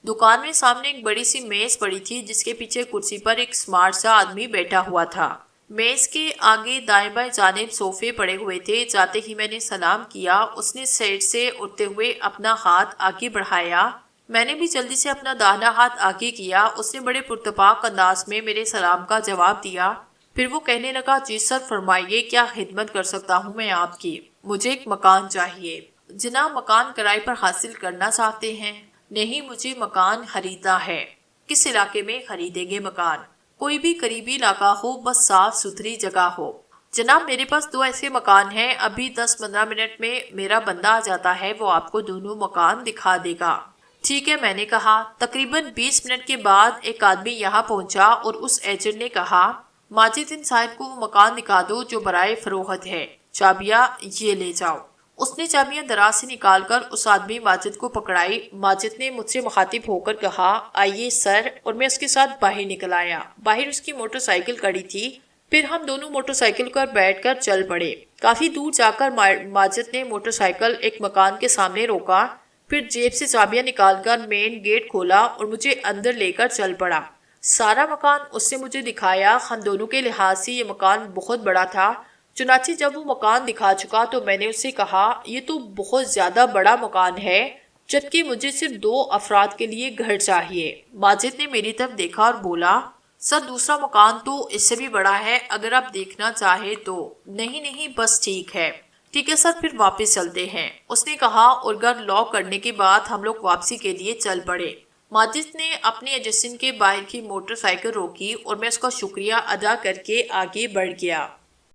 دکان میں سامنے ایک بڑی سی میز پڑی تھی جس کے پیچھے کرسی پر ایک اسمارٹ سا آدمی بیٹھا ہوا تھا۔ میز کے آگے دائیں بائیں جانب صوفے پڑے ہوئے تھے۔ جاتے ہی میں نے سلام کیا۔ اس نے سیٹ سے اٹھتے ہوئے اپنا ہاتھ آگے بڑھایا۔ میں نے بھی جلدی سے اپنا داہنا ہاتھ آگے کیا۔ اس نے بڑے پرتپاک انداز میں میرے سلام کا جواب دیا۔ پھر وہ کہنے لگا، جی سر فرمائیے، کیا خدمت کر سکتا ہوں میں آپ کی؟ مجھے ایک مکان چاہیے۔ جناب، مکان کرائے پر حاصل کرنا چاہتے ہیں؟ نہیں، مجھے مکان خریدنا ہے۔ کس علاقے میں خریدیں گے مکان؟ کوئی بھی قریبی علاقہ ہو، بس صاف ستھری جگہ ہو۔ جناب، میرے پاس 2 ایسے مکان ہیں، ابھی 10-15 منٹ میں میرا بندہ آ جاتا ہے، وہ آپ کو دونوں مکان دکھا دے گا۔ ٹھیک ہے، میں نے کہا۔ تقریباً 20 منٹ کے بعد ایک آدمی یہاں پہنچا اور اس ایجنٹ نے کہا، ماجد ان صاحب کو وہ مکان دکھا دو جو برائے فروخت ہے، چابیاں یہ لے جاؤ۔ اس نے چابیاں دراز سے نکال کر اس آدمی ماجد کو پکڑائی۔ ماجد نے مجھ سے مخاطب ہو کر کہا، آئیے سر، اور میں اس کے ساتھ باہر نکل آیا۔ باہر اس کی موٹر سائیکل کڑی تھی۔ پھر ہم دونوں موٹر سائیکل پر بیٹھ کر چل پڑے۔ کافی دور جا کر ماجد نے موٹر سائیکل ایک مکان کے سامنے روکا۔ پھر جیب سے چابیاں نکال کر مین گیٹ کھولا اور مجھے اندر لے کر چل پڑا۔ سارا مکان اس نے مجھے دکھایا۔ ہم دونوں کے لحاظ سے یہ مکان بہت بڑا تھا۔ چنانچہ جب وہ مکان دکھا چکا تو میں نے اس سے کہا، یہ تو بہت زیادہ بڑا مکان ہے، جبکہ مجھے صرف 2 افراد کے لیے گھر چاہیے۔ ماجد نے میری طرف دیکھا اور بولا، سر دوسرا مکان تو اس سے بھی بڑا ہے، اگر آپ دیکھنا چاہے تو۔ نہیں بس ٹھیک ہے۔ ٹھیک ہے سر، پھر واپس چلتے ہیں، اس نے کہا، اور گھر لاک کرنے کے بعد ہم لوگ واپسی کے لیے چل پڑے۔ ماجد نے اپنے ایجنسی کے باہر کی موٹر سائیکل روکی اور میں اس کا شکریہ ادا کر کے آگے بڑھ گیا۔